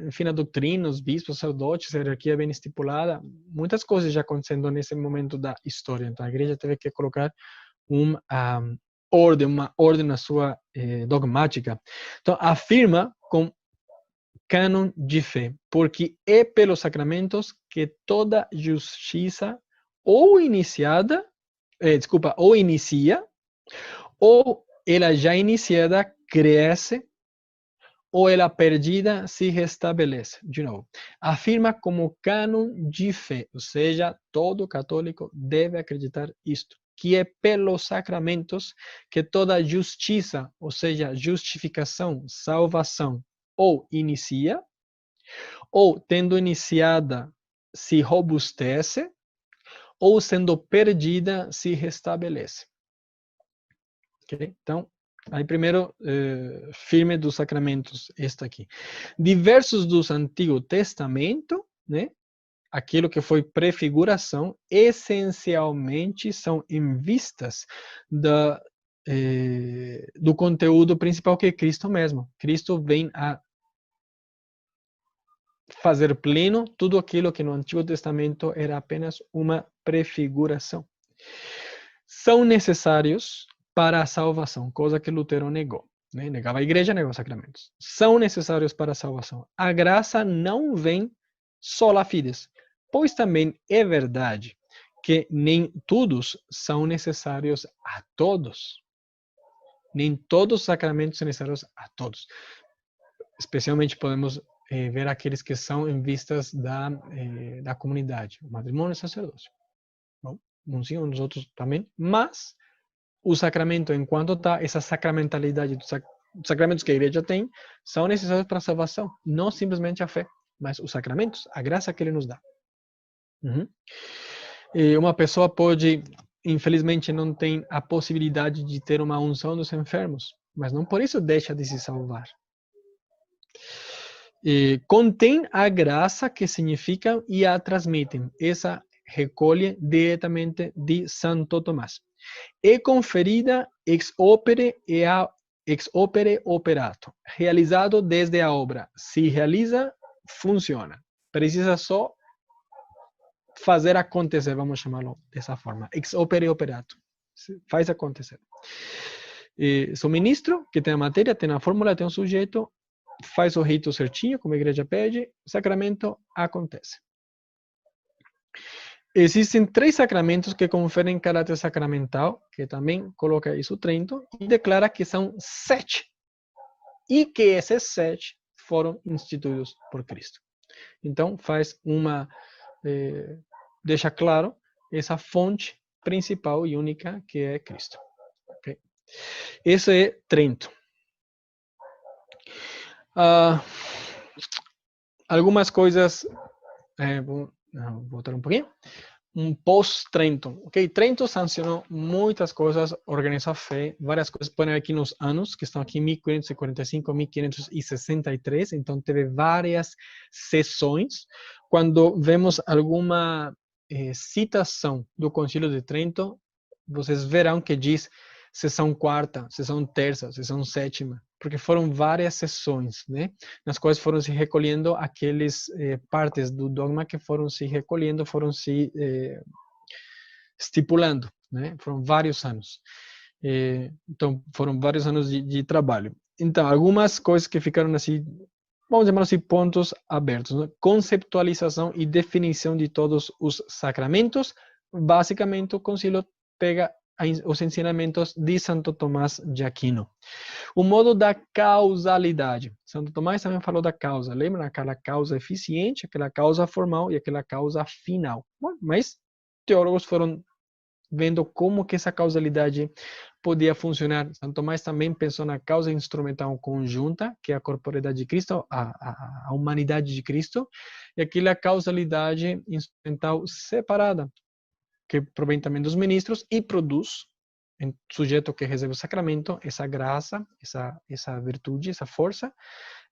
enfim, a doutrina, os bispos, sacerdotes, a hierarquia bem estipulada, muitas coisas já acontecendo nesse momento da história. Então a igreja teve que colocar uma ordem na sua dogmática. Então afirma com cânon de fé, porque é pelos sacramentos que toda justiça ou ou inicia, ou ela já iniciada cresce, ou ela perdida se restabelece. De novo, afirma como cânon de fé, ou seja, todo católico deve acreditar isto, que é pelos sacramentos que toda justiça, ou seja, justificação, salvação, ou inicia, ou tendo iniciada se robustece, ou sendo perdida se restabelece. Okay? Então, aí primeiro, firme dos sacramentos, esta aqui. Diversos dos Antigo Testamento, né? Aquilo que foi prefiguração, essencialmente são em vistas do conteúdo principal que é Cristo mesmo. Cristo vem a fazer pleno tudo aquilo que no Antigo Testamento era apenas uma prefiguração. São necessários para a salvação, coisa que Lutero negou. Né? Negava a igreja, negou os sacramentos. São necessários para a salvação. A graça não vem sola fides, pois também é verdade que nem todos são necessários a todos. Nem todos os sacramentos são necessários a todos. Especialmente podemos ver aqueles que são em vistas da comunidade, o matrimônio e o sacerdócio. Bom, uns sim, uns outros também, mas o sacramento, enquanto está essa sacramentalidade dos sacramentos que a igreja tem, são necessários para a salvação, não simplesmente a fé, mas os sacramentos, a graça que ele nos dá. E uma pessoa pode, infelizmente, não tem a possibilidade de ter uma unção dos enfermos, mas não por isso deixa de se salvar. Contém a graça que significam e a transmitem. Essa recolhe diretamente de Santo Tomás. É conferida ex opere operato, realizado desde a obra. Se realiza, funciona. Precisa só fazer acontecer, vamos chamá-lo dessa forma. Ex opere operato. Faz acontecer. Sou ministro, que tem a matéria, tem a fórmula, tem um sujeito, faz o rito certinho, como a igreja pede, o sacramento acontece. Existem 3 sacramentos que conferem caráter sacramental, que também coloca isso Trento, e declara que são 7. E que esses 7 foram instituídos por Cristo. Então, deixa claro essa fonte principal e única que é Cristo. Okay? Isso é Trento. Algumas coisas, vou voltar um pouquinho. Pós-Trento, ok? Trento sancionou muitas coisas, organizou a fé, várias coisas, põe aqui nos anos, que estão aqui em 1545, 1563, então teve várias sessões. Quando vemos alguma citação do Concílio de Trento, vocês verão que diz sessão quarta, sessão terça, sessão sétima, porque foram várias sessões, né, nas quais foram se recolhendo aqueles partes do dogma que foram se recolhendo, foram se estipulando, né, foram vários anos. Então, foram vários anos de trabalho. Então, algumas coisas que ficaram assim, vamos chamar assim, pontos abertos, né? Conceptualização e definição de todos os sacramentos. Basicamente, o concílio pega os ensinamentos de Santo Tomás de Aquino. O modo da causalidade. Santo Tomás também falou da causa. Lembra aquela causa eficiente, aquela causa formal e aquela causa final. Bom, mas teólogos foram vendo como que essa causalidade podia funcionar. São Tomás também pensou na causa instrumental conjunta, que é a corporeidade de Cristo, a humanidade de Cristo, e aquela causalidade instrumental separada, que provém também dos ministros e produz, em sujeito que recebe o sacramento, essa graça, essa virtude, essa força,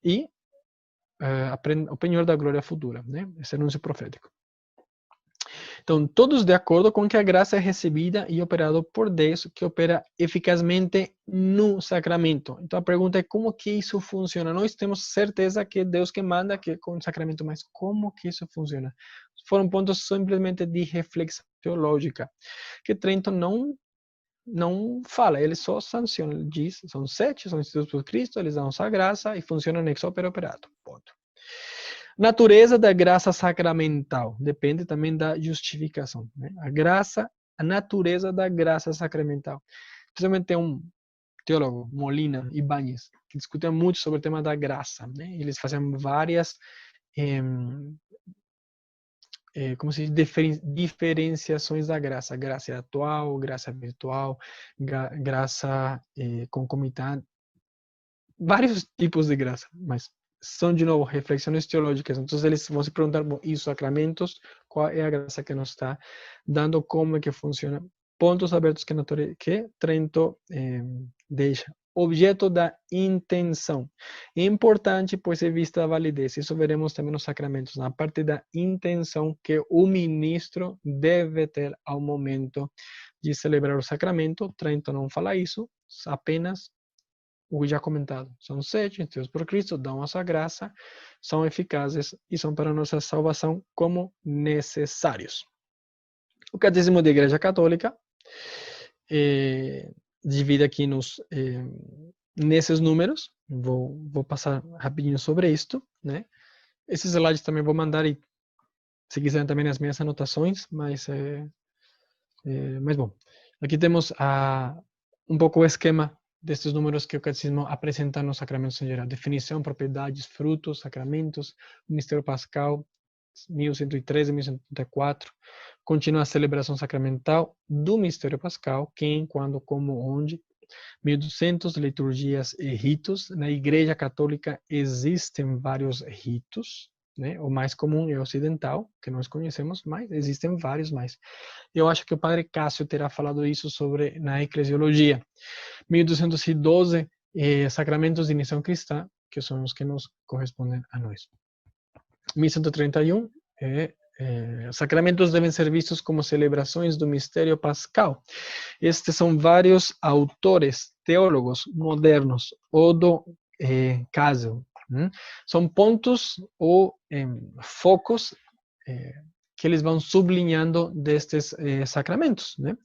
e o penhor da glória futura, né? Esse anúncio profético. Então, todos de acordo com que a graça é recebida e operada por Deus, que opera eficazmente no sacramento. Então, a pergunta é como que isso funciona? Nós temos certeza que é Deus que manda que com o sacramento, mas como que isso funciona? Foram pontos simplesmente de reflexão teológica, que Trento não fala, ele só sanciona, ele diz, são 7, são instituídos por Cristo, eles dão essa graça e funcionam ex opere operato. Ponto. Natureza da graça sacramental depende também da justificação, né? A natureza da graça sacramental. Principalmente tem um teólogo, Molina Ibáñez, que discute muito sobre o tema da graça, né? Eles fazem várias como se diz, diferenciações da graça. Graça atual, graça virtual, graça concomitante. Vários tipos de graça, mas são, de novo, reflexões teológicas. Então, eles vão se perguntar, bom, e os sacramentos, qual é a graça que nos está dando, como é que funciona? Pontos abertos que Trento deixa. Objeto da intenção. É importante, pois é vista a validez. Isso veremos também nos sacramentos, na parte da intenção que o ministro deve ter ao momento de celebrar o sacramento. Trento não fala isso, apenas o já comentado. São 7, instituídos por Cristo, dão a sua graça, são eficazes e são para nossa salvação como necessários. O Catecismo da Igreja Católica divide aqui nesses números. Vou passar rapidinho sobre isto, né? Esses slides também vou mandar e se quiserem também as minhas anotações, mas bom, aqui temos um pouco o esquema destes números que o Catecismo apresenta nos sacramentos em geral. Definição, propriedades, frutos, sacramentos, Mistério Pascal, 1113 e 1134. Continua a celebração sacramental do Mistério Pascal, quem, quando, como, onde. 1200, liturgias e ritos. Na Igreja Católica existem vários ritos, né? O mais comum é o ocidental, que nós conhecemos, mas existem vários mais. Eu acho que o padre Cássio terá falado isso na eclesiologia. 1212, sacramentos de missão cristã, que são os que nos correspondem a nós. 1131, sacramentos devem ser vistos como celebrações do mistério pascal. Estes são vários autores, teólogos modernos, Odo Casel. São pontos ou focos que eles vão sublinhando destes sacramentos, né?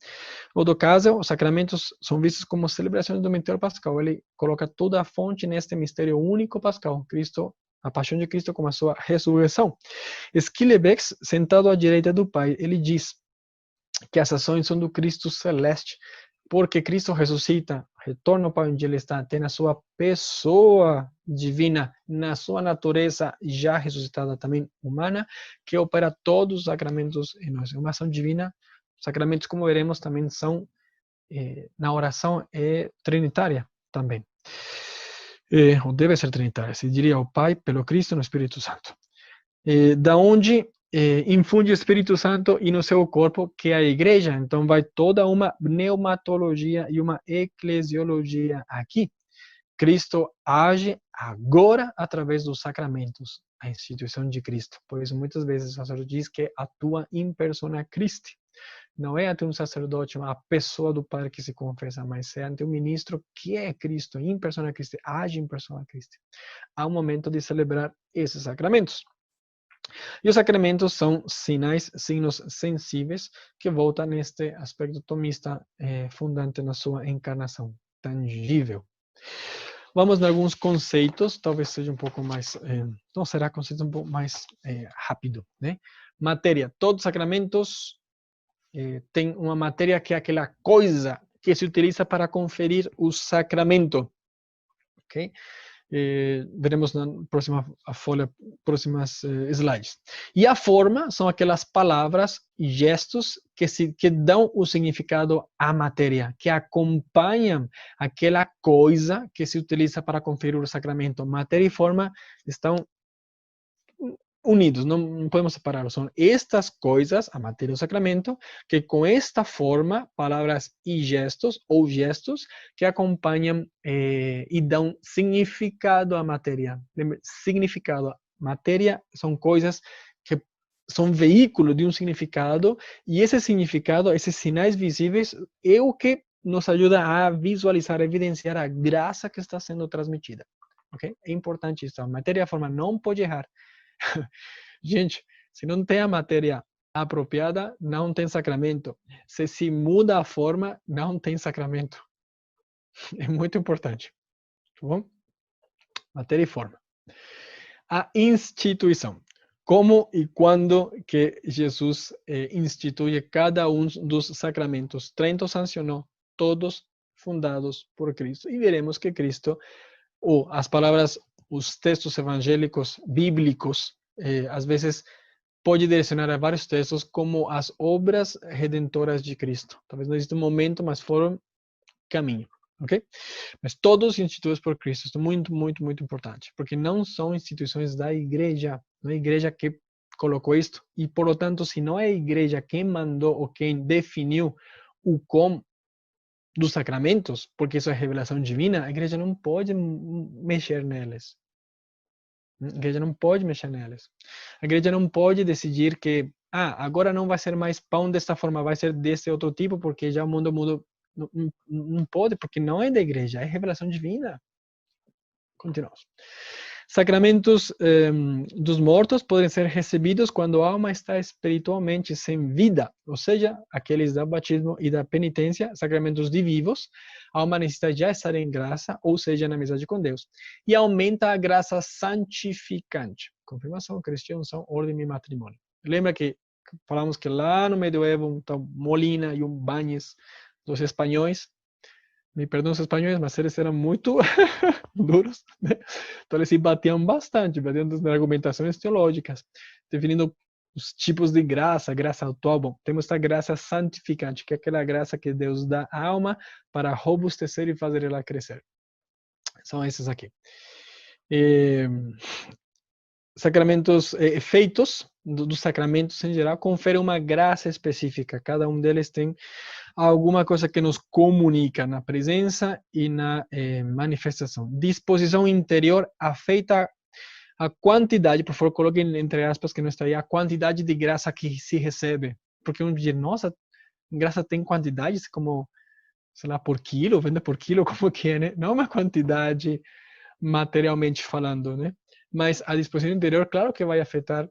O do caso, os sacramentos são vistos como celebrações do mistério pascal. Ele coloca toda a fonte neste mistério único pascal, Cristo, a paixão de Cristo como a sua ressurreição. Schillebeeckx, sentado à direita do Pai, ele diz que as ações são do Cristo celeste, porque Cristo ressuscita, retorna para onde ele está, tem a sua pessoa divina, na sua natureza já ressuscitada também humana, que opera todos os sacramentos em nós. É uma ação divina. Os sacramentos, como veremos, também são, na oração, trinitária também. Ou deve ser trinitária, se diria o Pai, pelo Cristo e no Espírito Santo. Da onde infunde o Espírito Santo e no seu corpo, que é a igreja. Então vai toda uma pneumatologia e uma eclesiologia aqui. Cristo age agora através dos sacramentos, a instituição de Cristo. Por isso, muitas vezes o sacerdote diz que atua in persona Christi. Não é ante um sacerdote, a pessoa do Padre que se confessa, mas é ante um ministro que é Cristo, in persona Christi, age in persona Christi. Há um momento de celebrar esses sacramentos. E os sacramentos são sinais, signos sensíveis, que voltam neste aspecto tomista fundante na sua encarnação, tangível. Vamos em alguns conceitos, talvez seja um pouco mais, não será conceito um pouco mais rápido, né? Matéria, todos os sacramentos têm uma matéria que é aquela coisa que se utiliza para conferir o sacramento, ok? Veremos na próxima folha, próximas slides. E a forma são aquelas palavras e gestos que dão o significado à matéria, que acompanham aquela coisa que se utiliza para conferir o sacramento. Matéria e forma estão unidos, não podemos separá-los. São estas coisas, a matéria e o sacramento, que com esta forma, palavras e gestos, ou gestos, que acompanham e dão significado à matéria. Significado. Matéria são coisas que são veículo de um significado, e esse significado, esses sinais visíveis, é o que nos ajuda a visualizar, a evidenciar a graça que está sendo transmitida. Okay? É importante isso. A matéria e a forma não pode errar. Gente, se não tem a matéria apropriada, não tem sacramento. Se muda a forma, não tem sacramento. É muito importante. Tá bom? Matéria e forma. A instituição. Como e quando que Jesus institui cada um dos sacramentos? Trento sancionou, todos fundados por Cristo. E veremos que Cristo, ou as palavras, os textos evangélicos, bíblicos, às vezes pode direcionar a vários textos como as obras redentoras de Cristo. Talvez não exista um momento, mas foram caminho, ok? Mas todos instituídos por Cristo. Isso é muito, muito, muito importante, porque não são instituições da igreja, não é a igreja que colocou isto, e, por lo tanto, se não é a igreja quem mandou ou quem definiu o como dos sacramentos, porque isso é revelação divina, a igreja não pode mexer neles. A igreja não pode mexer neles. A igreja não pode decidir que, agora não vai ser mais pão desta forma, vai ser desse outro tipo, porque já o mundo mudou. Não pode, porque não é da igreja, é revelação divina. Continuamos. Sacramentos dos mortos podem ser recebidos quando a alma está espiritualmente sem vida, ou seja, aqueles do batismo e da penitência, sacramentos de vivos, a alma necessita já estar em graça, ou seja, na amizade com Deus, e aumenta a graça santificante. Confirmação, cristianismo, unção, ordem e matrimônio. Lembra que falamos que lá no medievo, um tal Molina e um Bañez, dos espanhóis, me perdoam os espanhóis, mas eles eram muito duros, né? Então eles se batiam bastante, batiam nas argumentações teológicas, definindo os tipos de graça, graça atual. Bom, temos a graça santificante, que é aquela graça que Deus dá à alma para robustecer e fazer ela crescer. São esses aqui. Sacramentos, efeitos dos sacramentos em geral, conferem uma graça específica. Cada um deles tem alguma coisa que nos comunica na presença e na manifestação. Disposição interior afeta a quantidade, por favor, coloquem entre aspas que não está aí, a quantidade de graça que se recebe. Porque um dia, nossa, graça tem quantidades como, sei lá, por quilo, vende por quilo, como que é, né? Não uma quantidade materialmente falando, né? Mas a disposição interior, claro que vai afetar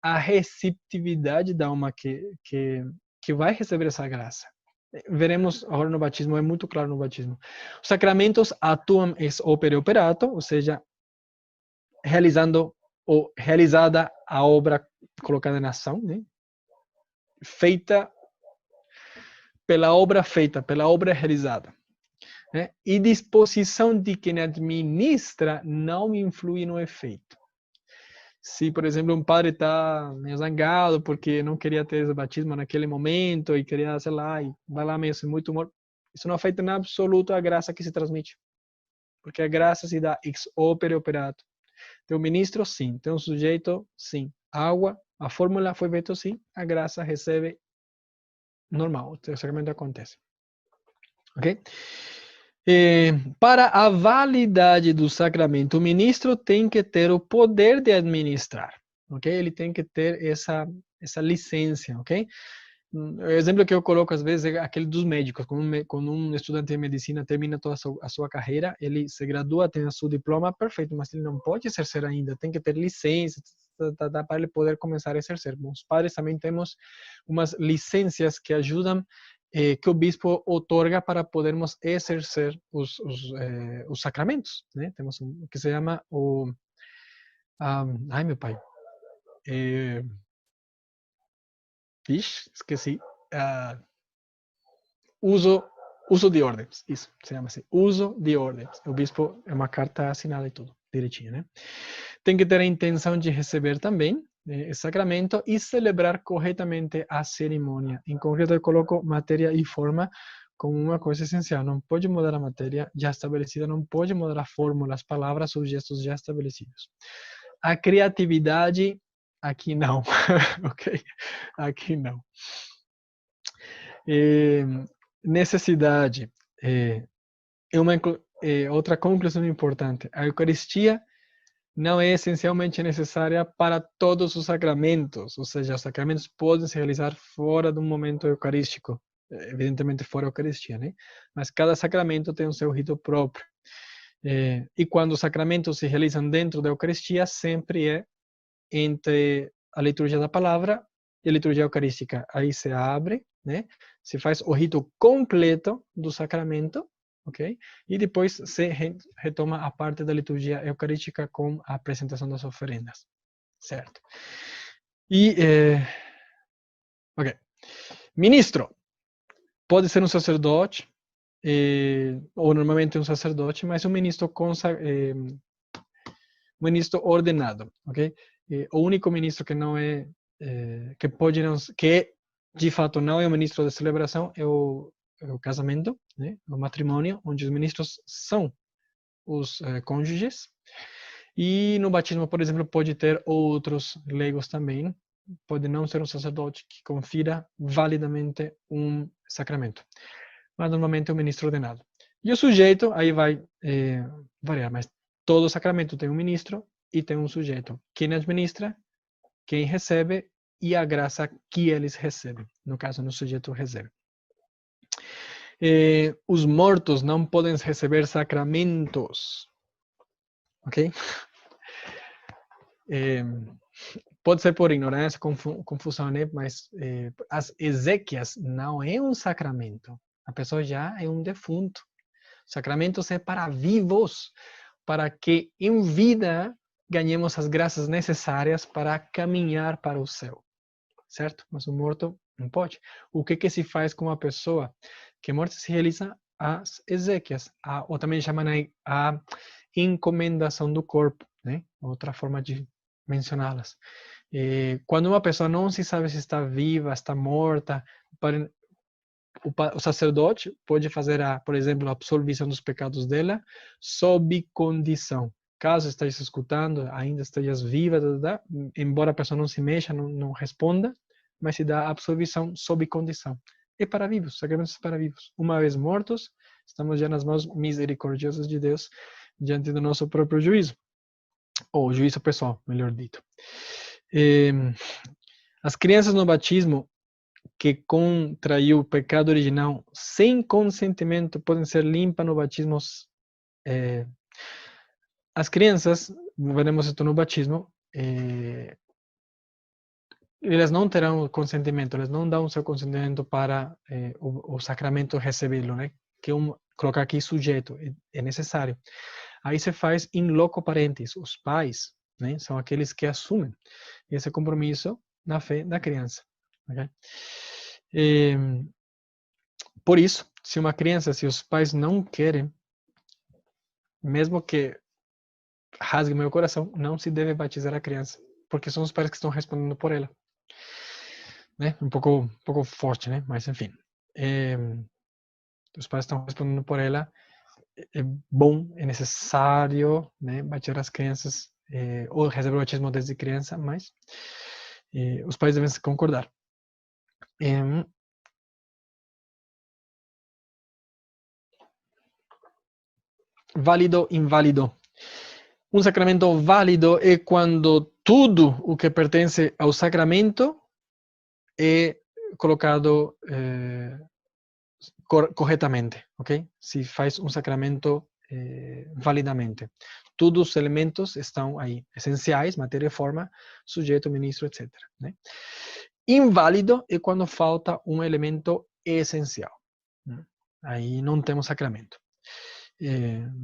a receptividade da alma que vai receber essa graça. Veremos agora no batismo, é muito claro no batismo. Os sacramentos atuam ex opere operato, ou seja, realizando ou realizada a obra colocada em ação, né? Feita pela obra feita, pela obra realizada. Né? E disposição de quem administra não influi no efeito. Se, por exemplo, um padre está meio zangado porque não queria ter esse batismo naquele momento e queria, sei lá, e vai lá meio sem muito humor, isso não afeta em absoluto a graça que se transmite. Porque a graça se dá ex opere operato. Tem um ministro, sim. Tem um sujeito, sim. Água, a fórmula foi feita assim, a graça recebe normal. O sacramento acontece. Ok? Para a validade do sacramento, o ministro tem que ter o poder de administrar, ok? Ele tem que ter essa licença, ok? O exemplo que eu coloco às vezes é aquele dos médicos. Quando um estudante de medicina termina toda a sua carreira, ele se gradua, tem o seu diploma, perfeito, mas ele não pode exercer ainda, tem que ter licença para ele poder começar a exercer. Bom, os padres também temos umas licenças que ajudam que o bispo otorga para podermos exercer os sacramentos, né? Temos o que se chama o... ai, meu pai. Esqueci. Uso de ordens. Isso, se chama assim. Uso de ordens. O bispo é uma carta assinada e tudo. direitinho, né? Tem que ter a intenção de receber também o sacramento e celebrar corretamente a cerimônia. Em concreto, eu coloco matéria e forma como uma coisa essencial. Não pode mudar a matéria já estabelecida, não pode mudar a fórmula, as palavras ou gestos já estabelecidos. A criatividade, aqui não, ok? Aqui não. Necessidade outra conclusão importante. A Eucaristia não é essencialmente necessária para todos os sacramentos, ou seja, os sacramentos podem se realizar fora do momento eucarístico, evidentemente fora a Eucaristia, né? Mas cada sacramento tem o seu rito próprio. E quando os sacramentos se realizam dentro da Eucaristia, sempre é entre a liturgia da palavra e a liturgia eucarística. Aí se abre, né? Se faz o rito completo do sacramento, ok? E depois se retoma a parte da liturgia eucarística com a apresentação das oferendas, certo? E, ok. Ministro pode ser um sacerdote, ou normalmente um sacerdote, mas um ministro ministro ordenado, ok? O único ministro que não é, que pode não, que de fato não é o ministro da celebração é o casamento, né? O matrimônio, onde os ministros são os cônjuges. E no batismo, por exemplo, pode ter outros leigos também. Pode não ser um sacerdote que confira validamente um sacramento, mas normalmente é o ministro ordenado. E o sujeito, aí vai variar, mas todo sacramento tem um ministro e tem um sujeito. Quem administra, quem recebe e a graça que eles recebem. No caso, o sujeito recebe. Os mortos não podem receber sacramentos. Ok? Pode ser por ignorância, confusão, né? Mas as exéquias não é um sacramento. A pessoa já é um defunto. Sacramentos é para vivos, para que em vida ganhemos as graças necessárias para caminhar para o céu, certo? Mas o morto não pode. O que se faz com uma pessoa que morta? Se realiza as exéquias, ou também chamam a encomendação do corpo, né? Outra forma de mencioná-las. Quando uma pessoa não se sabe se está viva, está morta, o sacerdote pode fazer, por exemplo, a absolvição dos pecados dela sob condição. Caso estejas escutando, ainda estejas viva, embora a pessoa não se mexa, não responda, mas se dá a absolvição sob condição. É para vivos, sacramentos para vivos. Uma vez mortos, estamos já nas mãos misericordiosas de Deus, diante do nosso próprio juízo. Ou juízo pessoal, melhor dito. As crianças no batismo que contraiu o pecado original sem consentimento podem ser limpas no batismo. As crianças, veremos isso no batismo, elas não terão consentimento, elas não dão seu consentimento para o sacramento recebê-lo, né? Que colocar aqui sujeito, é necessário. Aí se faz in loco parentis, os pais, né? São aqueles que assumem esse compromisso na fé da criança. Okay? Por isso, se os pais não querem, mesmo que rasgue meu coração, não se deve batizar a criança, porque são os pais que estão respondendo por ela. Né? Um pouco forte, né? Mas enfim. Os pais estão respondendo por ela. É bom, é necessário, né? Batizar as crianças, ou receber o batismo desde criança, mas os pais devem se concordar. Válido, inválido. Um sacramento válido é quando tudo o que pertence ao sacramento é colocado corretamente, ok? Se faz um sacramento validamente. Todos os elementos estão aí, essenciais, matéria e forma, sujeito, ministro, etc. Né? Inválido é quando falta um elemento essencial. Né? Aí não temos sacramento.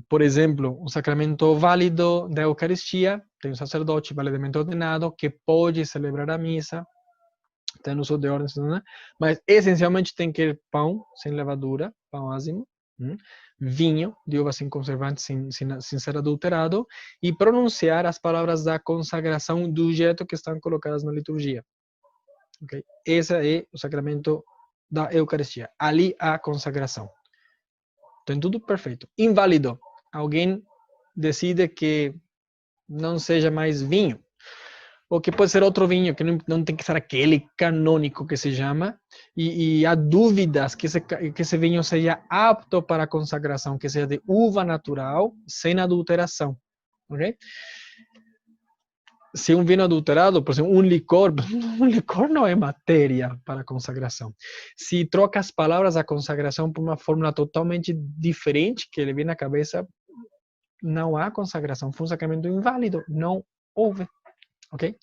Por exemplo, um sacramento válido da Eucaristia, tem um sacerdote validamente ordenado que pode celebrar a missa, tem uso de ordens, né? Mas essencialmente tem que ir pão sem levadura, pão ázimo, Vinho de uva sem conservante, sem ser adulterado, e pronunciar as palavras da consagração do jeito que estão colocadas na liturgia. Okay? Esse é o sacramento da Eucaristia. Ali há consagração. Tem tudo perfeito. Inválido. Alguém decide que não seja mais vinho, ou que pode ser outro vinho, que não tem que ser aquele canônico que se chama, e há dúvidas que esse vinho seja apto para a consagração, que seja de uva natural, sem adulteração. Ok? Se um vinho adulterado, por exemplo, um licor não é matéria para a consagração. Se troca as palavras da consagração por uma fórmula totalmente diferente, que ele vem na cabeça, não há consagração. Foi um sacramento inválido. Não houve. Ok?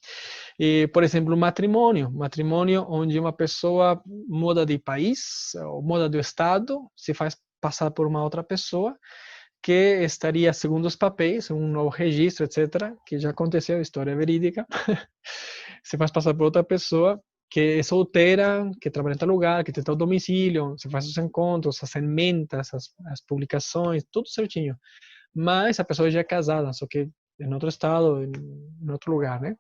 E, por exemplo, matrimônio onde uma pessoa muda de país, ou muda de estado, se faz passar por uma outra pessoa, que estaria, segundo os papéis, um novo registro, etc., que já aconteceu, história verídica, se faz passar por outra pessoa que é solteira, que trabalha em tal lugar, que tem tal domicílio, se faz os encontros, as emendas, as publicações, tudo certinho. Mas a pessoa já é casada, só que em outro estado, em outro lugar, né?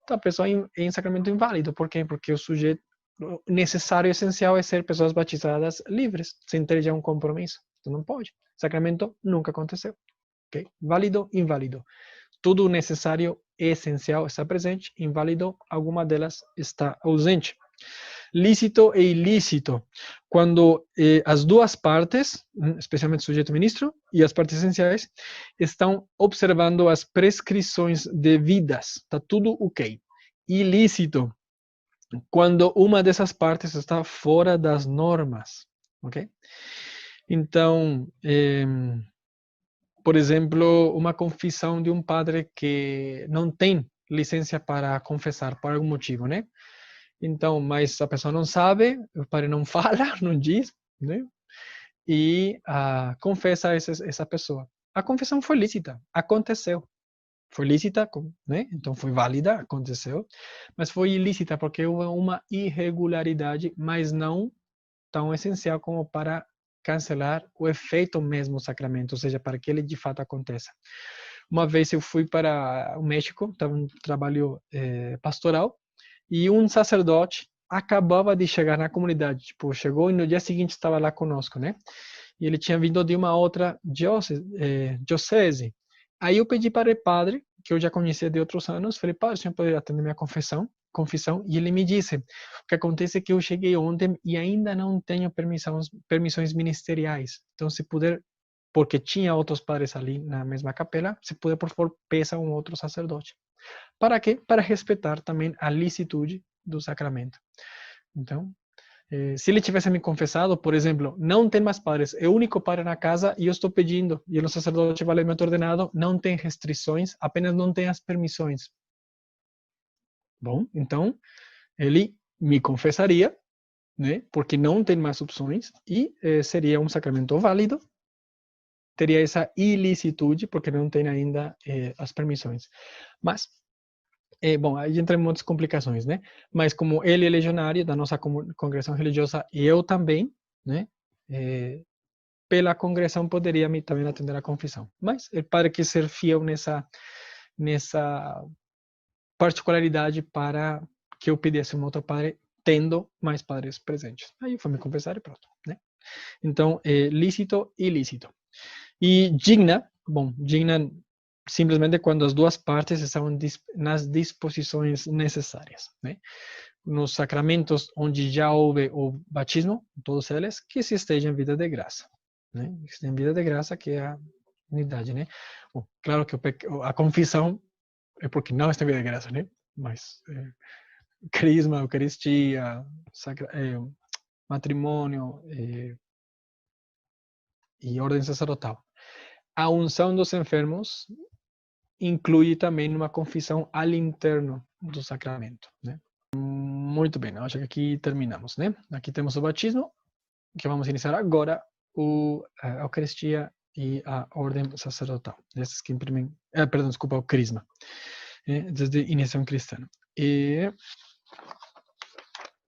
Então a pessoa é em sacramento inválido. Por quê? Porque o sujeito necessário e essencial é ser pessoas batizadas livres, sem ter já um compromisso. Então não pode. Sacramento nunca aconteceu. Okay? Válido, inválido. Tudo necessário e essencial está presente, inválido, alguma delas está ausente. Lícito e ilícito. Quando as duas partes, especialmente o sujeito ministro e as partes essenciais, estão observando as prescrições devidas. Está tudo ok. Ilícito. Quando uma dessas partes está fora das normas. Ok? Então, por exemplo, uma confissão de um padre que não tem licença para confessar por algum motivo, né? Então, mas a pessoa não sabe, o padre não fala, não diz, né? E confessa essa pessoa. A confissão foi lícita, aconteceu. Foi lícita, né? Então foi válida, aconteceu, mas foi ilícita porque houve uma irregularidade, mas não tão essencial como para cancelar o efeito mesmo do sacramento, ou seja, para que ele de fato aconteça. Uma vez eu fui para o México, estava um trabalho pastoral, e um sacerdote acabava de chegar na comunidade, tipo, chegou e no dia seguinte estava lá conosco, né? E ele tinha vindo de uma outra diocese. Aí eu pedi para o padre, que eu já conhecia de outros anos, falei, padre, o senhor poderia atender minha confissão? E ele me disse, o que acontece é que eu cheguei ontem e ainda não tenho permissões ministeriais. Então, se puder, porque tinha outros padres ali na mesma capela, se puder, por favor, peça um outro sacerdote. Para quê? Para respeitar também a licitude do sacramento. Então, se ele tivesse me confessado, por exemplo, não tem mais padres, é o único padre na casa e eu estou pedindo, e o sacerdote valamente ordenado, não tem restrições, apenas não tem as permissões. Bom, então, ele me confessaria, né, porque não tem mais opções, e seria um sacramento válido, teria essa ilicitude, porque não tem ainda as permissões. Mas, bom, aí entra em muitas complicações, né? Mas como ele é legionário da nossa congregação religiosa, e eu também, né? Pela congregação poderia também atender a confissão. Mas o padre quis ser fiel nessa particularidade para que eu pedisse um outro padre, tendo mais padres presentes. Aí foi me confessar e pronto, né? Então, lícito e ilícito. E digna, bom, digna simplesmente quando as duas partes estão nas disposições necessárias, né? Nos sacramentos onde já houve o batismo, todos eles, que se esteja em vida de graça, né? Que esteja em vida de graça, que é a unidade, né? Bom, claro que a confissão é porque não está em vida de graça, né? Mas crisma, eucaristia, matrimônio e ordem sacerdotal. A unção dos enfermos inclui também uma confissão al interno do sacramento, né? Muito bem, acho que aqui terminamos, né? Aqui temos o batismo, que vamos iniciar agora, a Eucaristia e a ordem sacerdotal. Esses que imprimem, perdão, desculpa, o crisma, desde a iniciação cristã.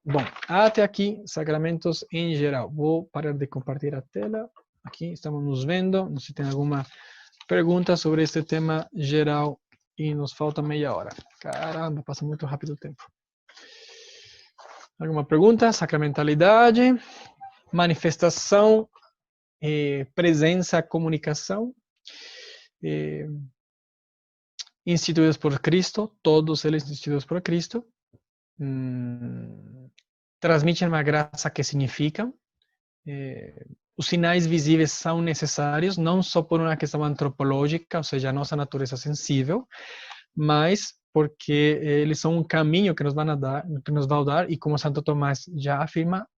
Bom, até aqui, sacramentos em geral. Vou parar de compartilhar a tela. aqui estamos nos vendo. Não sei se tem alguma pergunta sobre este tema geral e nos falta meia hora. Caramba, passa muito rápido o tempo. Alguma pergunta? Sacramentalidade, manifestação, presença, comunicação, instituídos por Cristo, todos eles instituídos por Cristo, transmitem uma graça que significam. Os sinais visíveis são necessários, não só por uma questão antropológica, ou seja, a nossa natureza sensível, mas porque eles são um caminho que nos vão dar, e como Santo Tomás já afirma,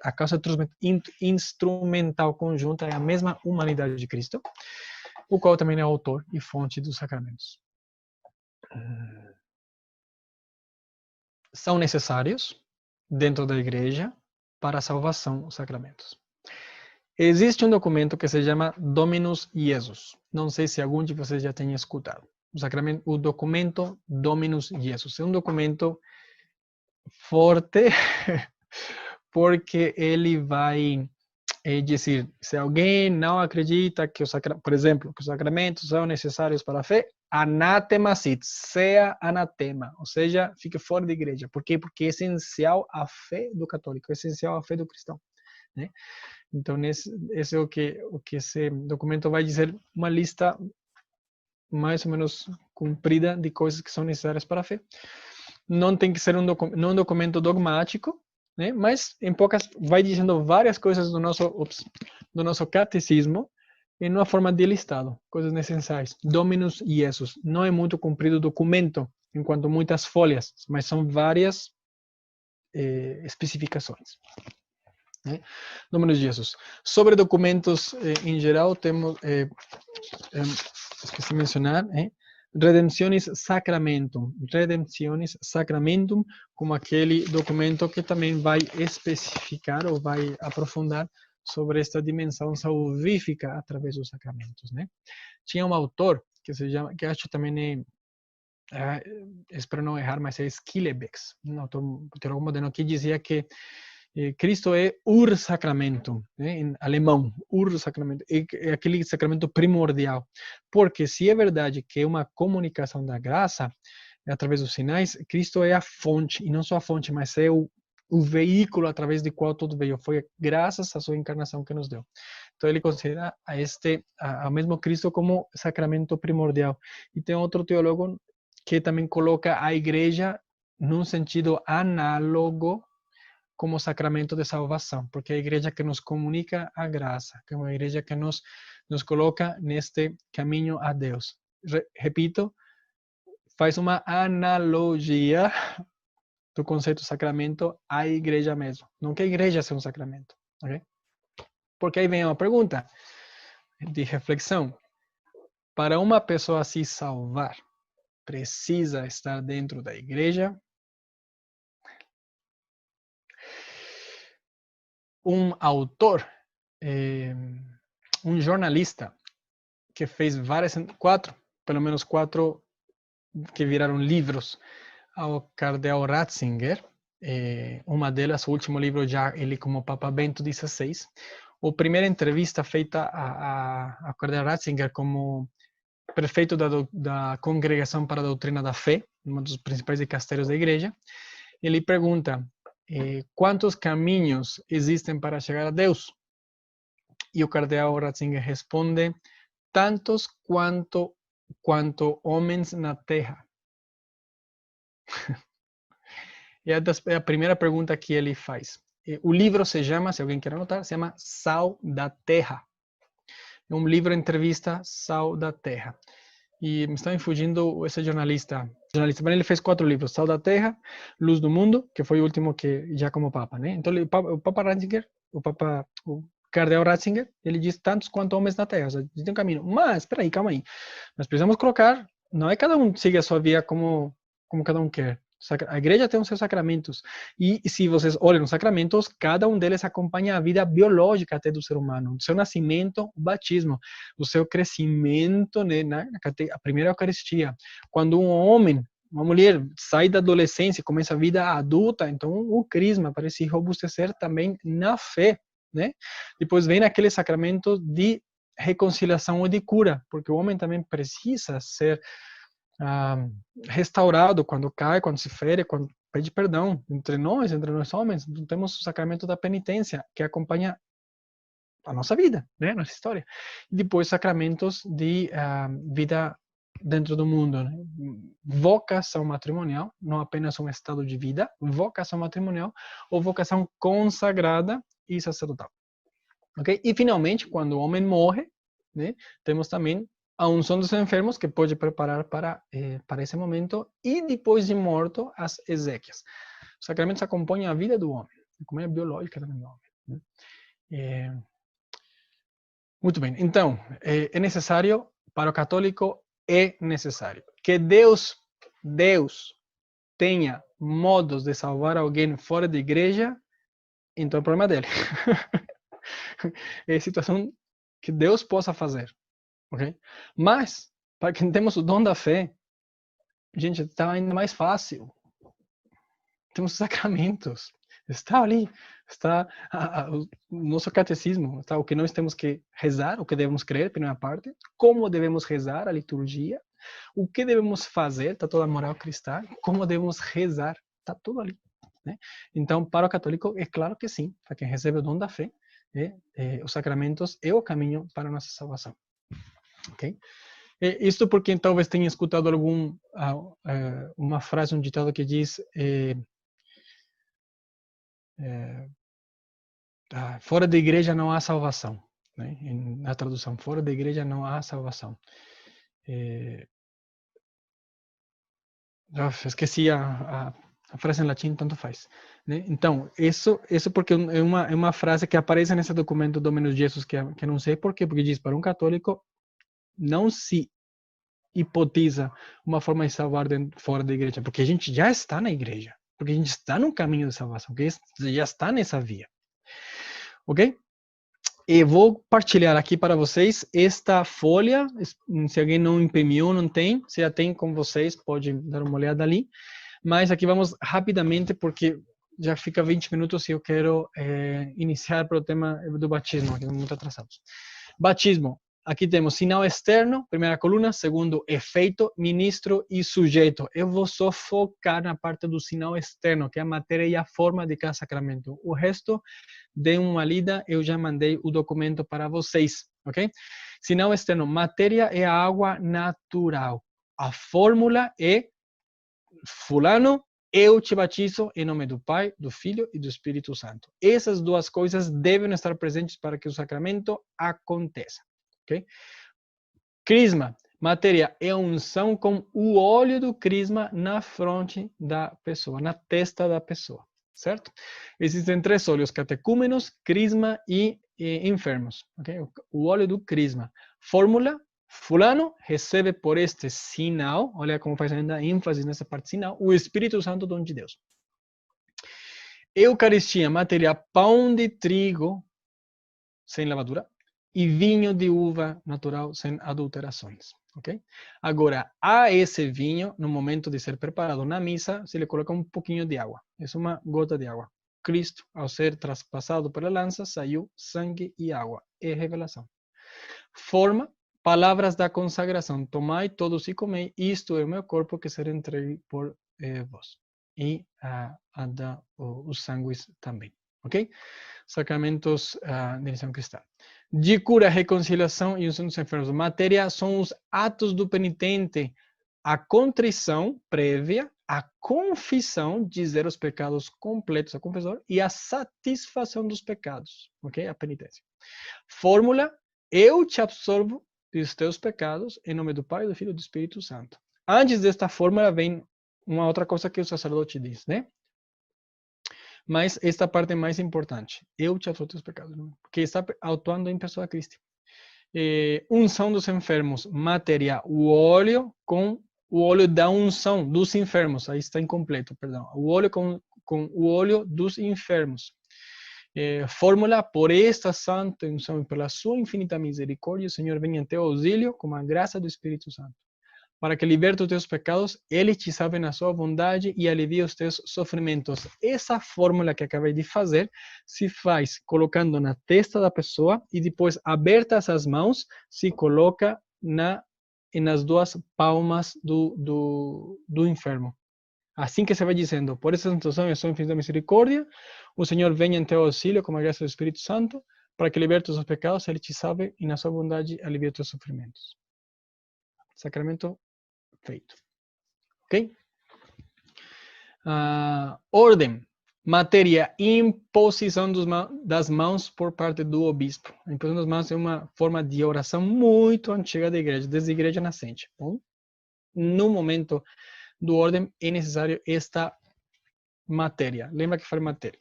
a causa instrumental conjunta é a mesma humanidade de Cristo, o qual também é autor e fonte dos sacramentos. São necessários dentro da igreja para a salvação, os sacramentos. Existe um documento que se chama Dominus Iesus. Não sei se algum de vocês já tenha escutado. O documento Dominus Iesus é um documento forte, porque ele vai dizer, se alguém não acredita que, por exemplo, que os sacramentos são necessários para a fé, anátema sit, seja anatema, ou seja, fique fora da igreja. Por quê? Porque é essencial a fé do católico, é essencial a fé do cristão, né? Então, esse é o que esse documento vai dizer, uma lista mais ou menos comprida de coisas que são necessárias para a fé. Não tem que ser um documento dogmático, né? Mas em poucas vai dizendo várias coisas do nosso catecismo em uma forma de listado, coisas necessárias. Dominus Iesus. Não é muito comprido o documento, enquanto muitas folhas, mas são várias especificações. Dominus Iesus. Sobre documentos em geral, temos, esqueci de mencionar, Redemptionis Sacramentum. Redemptionis Sacramentum, como aquele documento que também vai especificar ou vai aprofundar sobre esta dimensão salvífica através dos sacramentos, né? Tinha um autor que se chama, que acho também espero não errar, mas é Schillebeeckx, um autor teólogo moderno, que dizia que Cristo é Ursacramentum, né, em alemão, Ursacramentum, é aquele sacramento primordial. Porque se é verdade que é uma comunicação da graça, através dos sinais, Cristo é a fonte, e não só a fonte, mas é o veículo através do qual tudo veio. Foi graças à sua encarnação que nos deu. Então ele considera ao mesmo Cristo como sacramento primordial. E tem outro teólogo que também coloca a igreja num sentido análogo como sacramento de salvação, porque é a igreja que nos comunica a graça, que é uma igreja que nos coloca neste caminho a Deus. Repito, faz uma analogia do conceito sacramento à igreja mesmo. Não que a igreja seja um sacramento. Okay? Porque aí vem uma pergunta de reflexão. Para uma pessoa se salvar, precisa estar dentro da igreja? Um autor, um jornalista, que fez pelo menos quatro, que viraram livros ao cardeal Ratzinger. Uma delas, o último livro já ele como Papa Bento XVI. A primeira entrevista feita a cardeal Ratzinger como prefeito da Congregação para a Doutrina da Fé, um dos principais dicastérios da igreja, ele pergunta: quantos caminhos existem para chegar a Deus? E o cardeal Ratzinger responde: tantos quanto homens na terra. É a primeira pergunta que ele faz. O livro se chama, se alguém quer anotar, se chama Sal da Terra. É um livro entrevista Sal da Terra. E me está fugindo esse jornalista, mas ele fez 4 livros: Sal da Terra, Luz do Mundo, que foi o último que já como Papa, né? Então o Papa Ratzinger, o cardeal Ratzinger, ele diz tantos quanto homens na Terra, ou seja, existe um caminho. Mas, espera aí, calma aí. Nós precisamos colocar, não é cada um siga a sua via como cada um quer. A igreja tem os seus sacramentos. E se vocês olham os sacramentos, cada um deles acompanha a vida biológica até do ser humano. O seu nascimento, o batismo. O seu crescimento, né, a primeira Eucaristia. Quando um homem, uma mulher, sai da adolescência e começa a vida adulta, então o crisma, para se robustecer também na fé. né? Depois vem aquele sacramento de reconciliação ou de cura, porque o homem também precisa ser restaurado quando cai, quando se fere, quando pede perdão. Entre nós homens, temos o sacramento da penitência, que acompanha a nossa vida, né? Nossa história. E depois sacramentos de vida dentro do mundo, né? Vocação matrimonial, não apenas um estado de vida, vocação matrimonial ou vocação consagrada e sacerdotal. Ok? E finalmente, quando o homem morre, né, temos também a unção dos enfermos, que pode preparar para esse momento, e depois de morto, as exéquias. Os sacramentos acompanham a vida do homem, como é biológica também do homem. Né? Muito bem, então, é necessário, para o católico, é necessário que Deus tenha modos de salvar alguém fora da igreja, então é problema dele. É situação que Deus possa fazer, ok? Mas, para quem temos o dom da fé, gente, está ainda mais fácil. Temos os sacramentos. Está ali, está o nosso catecismo, está o que nós temos que rezar, o que devemos crer, primeira parte, como devemos rezar, a liturgia, o que devemos fazer, está toda a moral cristã, como devemos rezar, está tudo ali. Né? Então, para o católico, é claro que sim, para quem recebe o dom da fé, os sacramentos é o caminho para a nossa salvação. Ok? Isto porque talvez tenha escutado uma frase, um ditado que diz fora da igreja não há salvação. Né? Na tradução, fora da igreja não há salvação. Esqueci a frase em latim, tanto faz. Né? Então, isso porque é uma frase que aparece nesse documento Dominus Jesus, que eu não sei por quê, porque diz, para um católico, não se hipotiza uma forma de salvar fora da igreja, porque a gente já está na igreja, porque a gente está no caminho de salvação, porque já está nessa via. Ok? E vou partilhar aqui para vocês esta folha. Se alguém não imprimiu, não tem. Se já tem com vocês, pode dar uma olhada ali. Mas aqui vamos rapidamente, porque já fica 20 minutos e eu quero iniciar para o tema do batismo, que estamos muito atrasados. Batismo. Aqui temos sinal externo, primeira coluna, segundo, efeito, ministro e sujeito. Eu vou só focar na parte do sinal externo, que é a matéria e a forma de cada sacramento. O resto, dê uma lida, eu já mandei o documento para vocês, ok? Sinal externo, matéria é a água natural. A fórmula é fulano, eu te batizo em nome do Pai, do Filho e do Espírito Santo. Essas duas coisas devem estar presentes para que o sacramento aconteça. Okay? Crisma, matéria é a unção com o óleo do crisma na fronte da pessoa, na testa da pessoa, certo? Existem 3 óleos, catecúmenos, crisma e enfermos. Okay? O óleo do crisma. Fórmula, fulano recebe por este sinal, olha como faz ainda ênfase nessa parte sinal, o Espírito Santo, dom de Deus. Eucaristia, matéria, pão de trigo, sem lavadura, e vinho de uva natural sem adulterações, ok? Agora, a esse vinho, no momento de ser preparado na missa, se lhe coloca um pouquinho de água. É uma gota de água. Cristo, ao ser traspassado pela lança, saiu sangue e água. É revelação. Forma, palavras da consagração. Tomai todos e comei, isto é o meu corpo que será entregue por vós. E os sangues também, ok? Sacramentos de lição cristã. De cura, reconciliação e unção dos enfermos. Matéria são os atos do penitente. A contrição prévia, a confissão, dizer os pecados completos ao confessor, e a satisfação dos pecados, ok? A penitência. Fórmula, eu te absorvo dos teus pecados, em nome do Pai, do Filho e do Espírito Santo. Antes desta fórmula vem uma outra coisa que o sacerdote diz, né? Mas esta parte é mais importante. Eu te absolvo dos pecados, porque está atuando em pessoa Cristo. Unção dos enfermos, matéria, o óleo com o óleo da unção dos enfermos. Aí está incompleto, perdão. O óleo com o óleo dos enfermos. Fórmula, por esta santa unção e pela sua infinita misericórdia, o Senhor venha em teu auxílio com a graça do Espírito Santo. para que liberte os teus pecados, Ele te salve na sua bondade e alivie os teus sofrimentos. Essa fórmula que acabei de fazer se faz colocando na testa da pessoa e depois, abertas as mãos, se coloca nas duas palmas do enfermo. Assim que se vai dizendo, por essas intenções são infinitas misericórdia, o Senhor venha em teu auxílio com a graça do Espírito Santo, para que liberte os pecados, Ele te salve e na sua bondade alivie os teus sofrimentos. Sacramento feito. Ok? Ordem. Matéria, imposição das mãos por parte do obispo. A imposição das mãos é uma forma de oração muito antiga da igreja, desde a igreja nascente. Bom, no momento do ordem é necessário esta matéria. Lembra que falei matéria.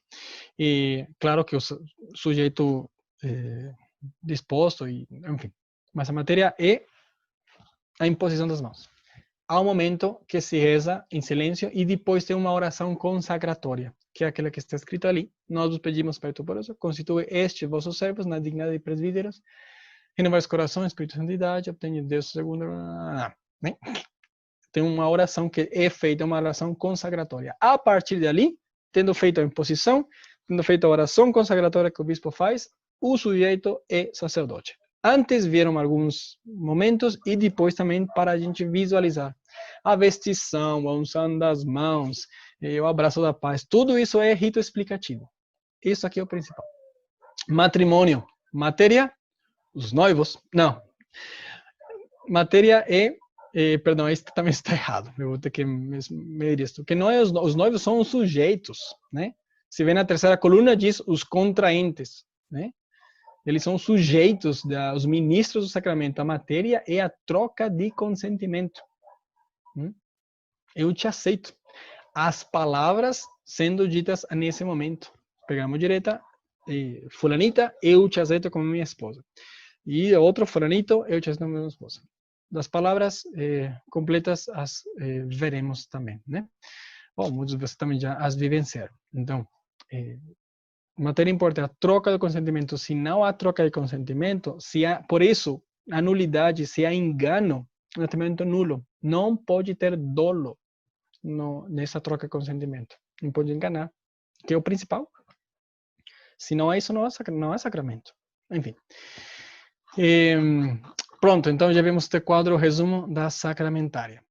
E claro que o sujeito disposto, enfim. Mas a matéria é a imposição das mãos. Há um momento que se reza em silêncio e depois tem uma oração consagratória, que é aquela que está escrita ali. Nós vos pedimos, Pai Todo-Poderoso, constitui estes vossos servos na dignidade de presbíteros, renovai os corações, espírito de santidade, obtenha Deus segundo... Né? Tem uma oração que é feita, uma oração consagratória. A partir dali, tendo feito a imposição, tendo feito a oração consagratória que o bispo faz, o sujeito é sacerdote. Antes vieram alguns momentos e depois também para a gente visualizar. A vestição, a unção das mãos, o abraço da paz, tudo isso é rito explicativo. Isso aqui é o principal. Matrimônio, matéria, os noivos, não. Matéria perdão, este também está errado. Eu vou ter que medir isso. Que não é os noivos são os sujeitos, né? Se vê na terceira coluna diz os contraentes, né? Eles são sujeitos, os ministros do sacramento. A matéria é a troca de consentimento. Eu te aceito. As palavras sendo ditas nesse momento. Pegamos direta, fulanita, eu te aceito como minha esposa. E outro fulanito, eu te aceito como minha esposa. Das palavras completas as veremos também, né? Bom, muitos de vocês também já as vivenciaram. Então, matéria importante, a troca de consentimento. Se não há troca de consentimento, por isso, a nulidade, se há engano, o tratamento nulo. Não pode ter dolo nessa troca de consentimento. Não pode enganar, que é o principal. Se não há isso, não há sacramento. Enfim. Pronto, então já vimos este quadro, resumo da sacramentária.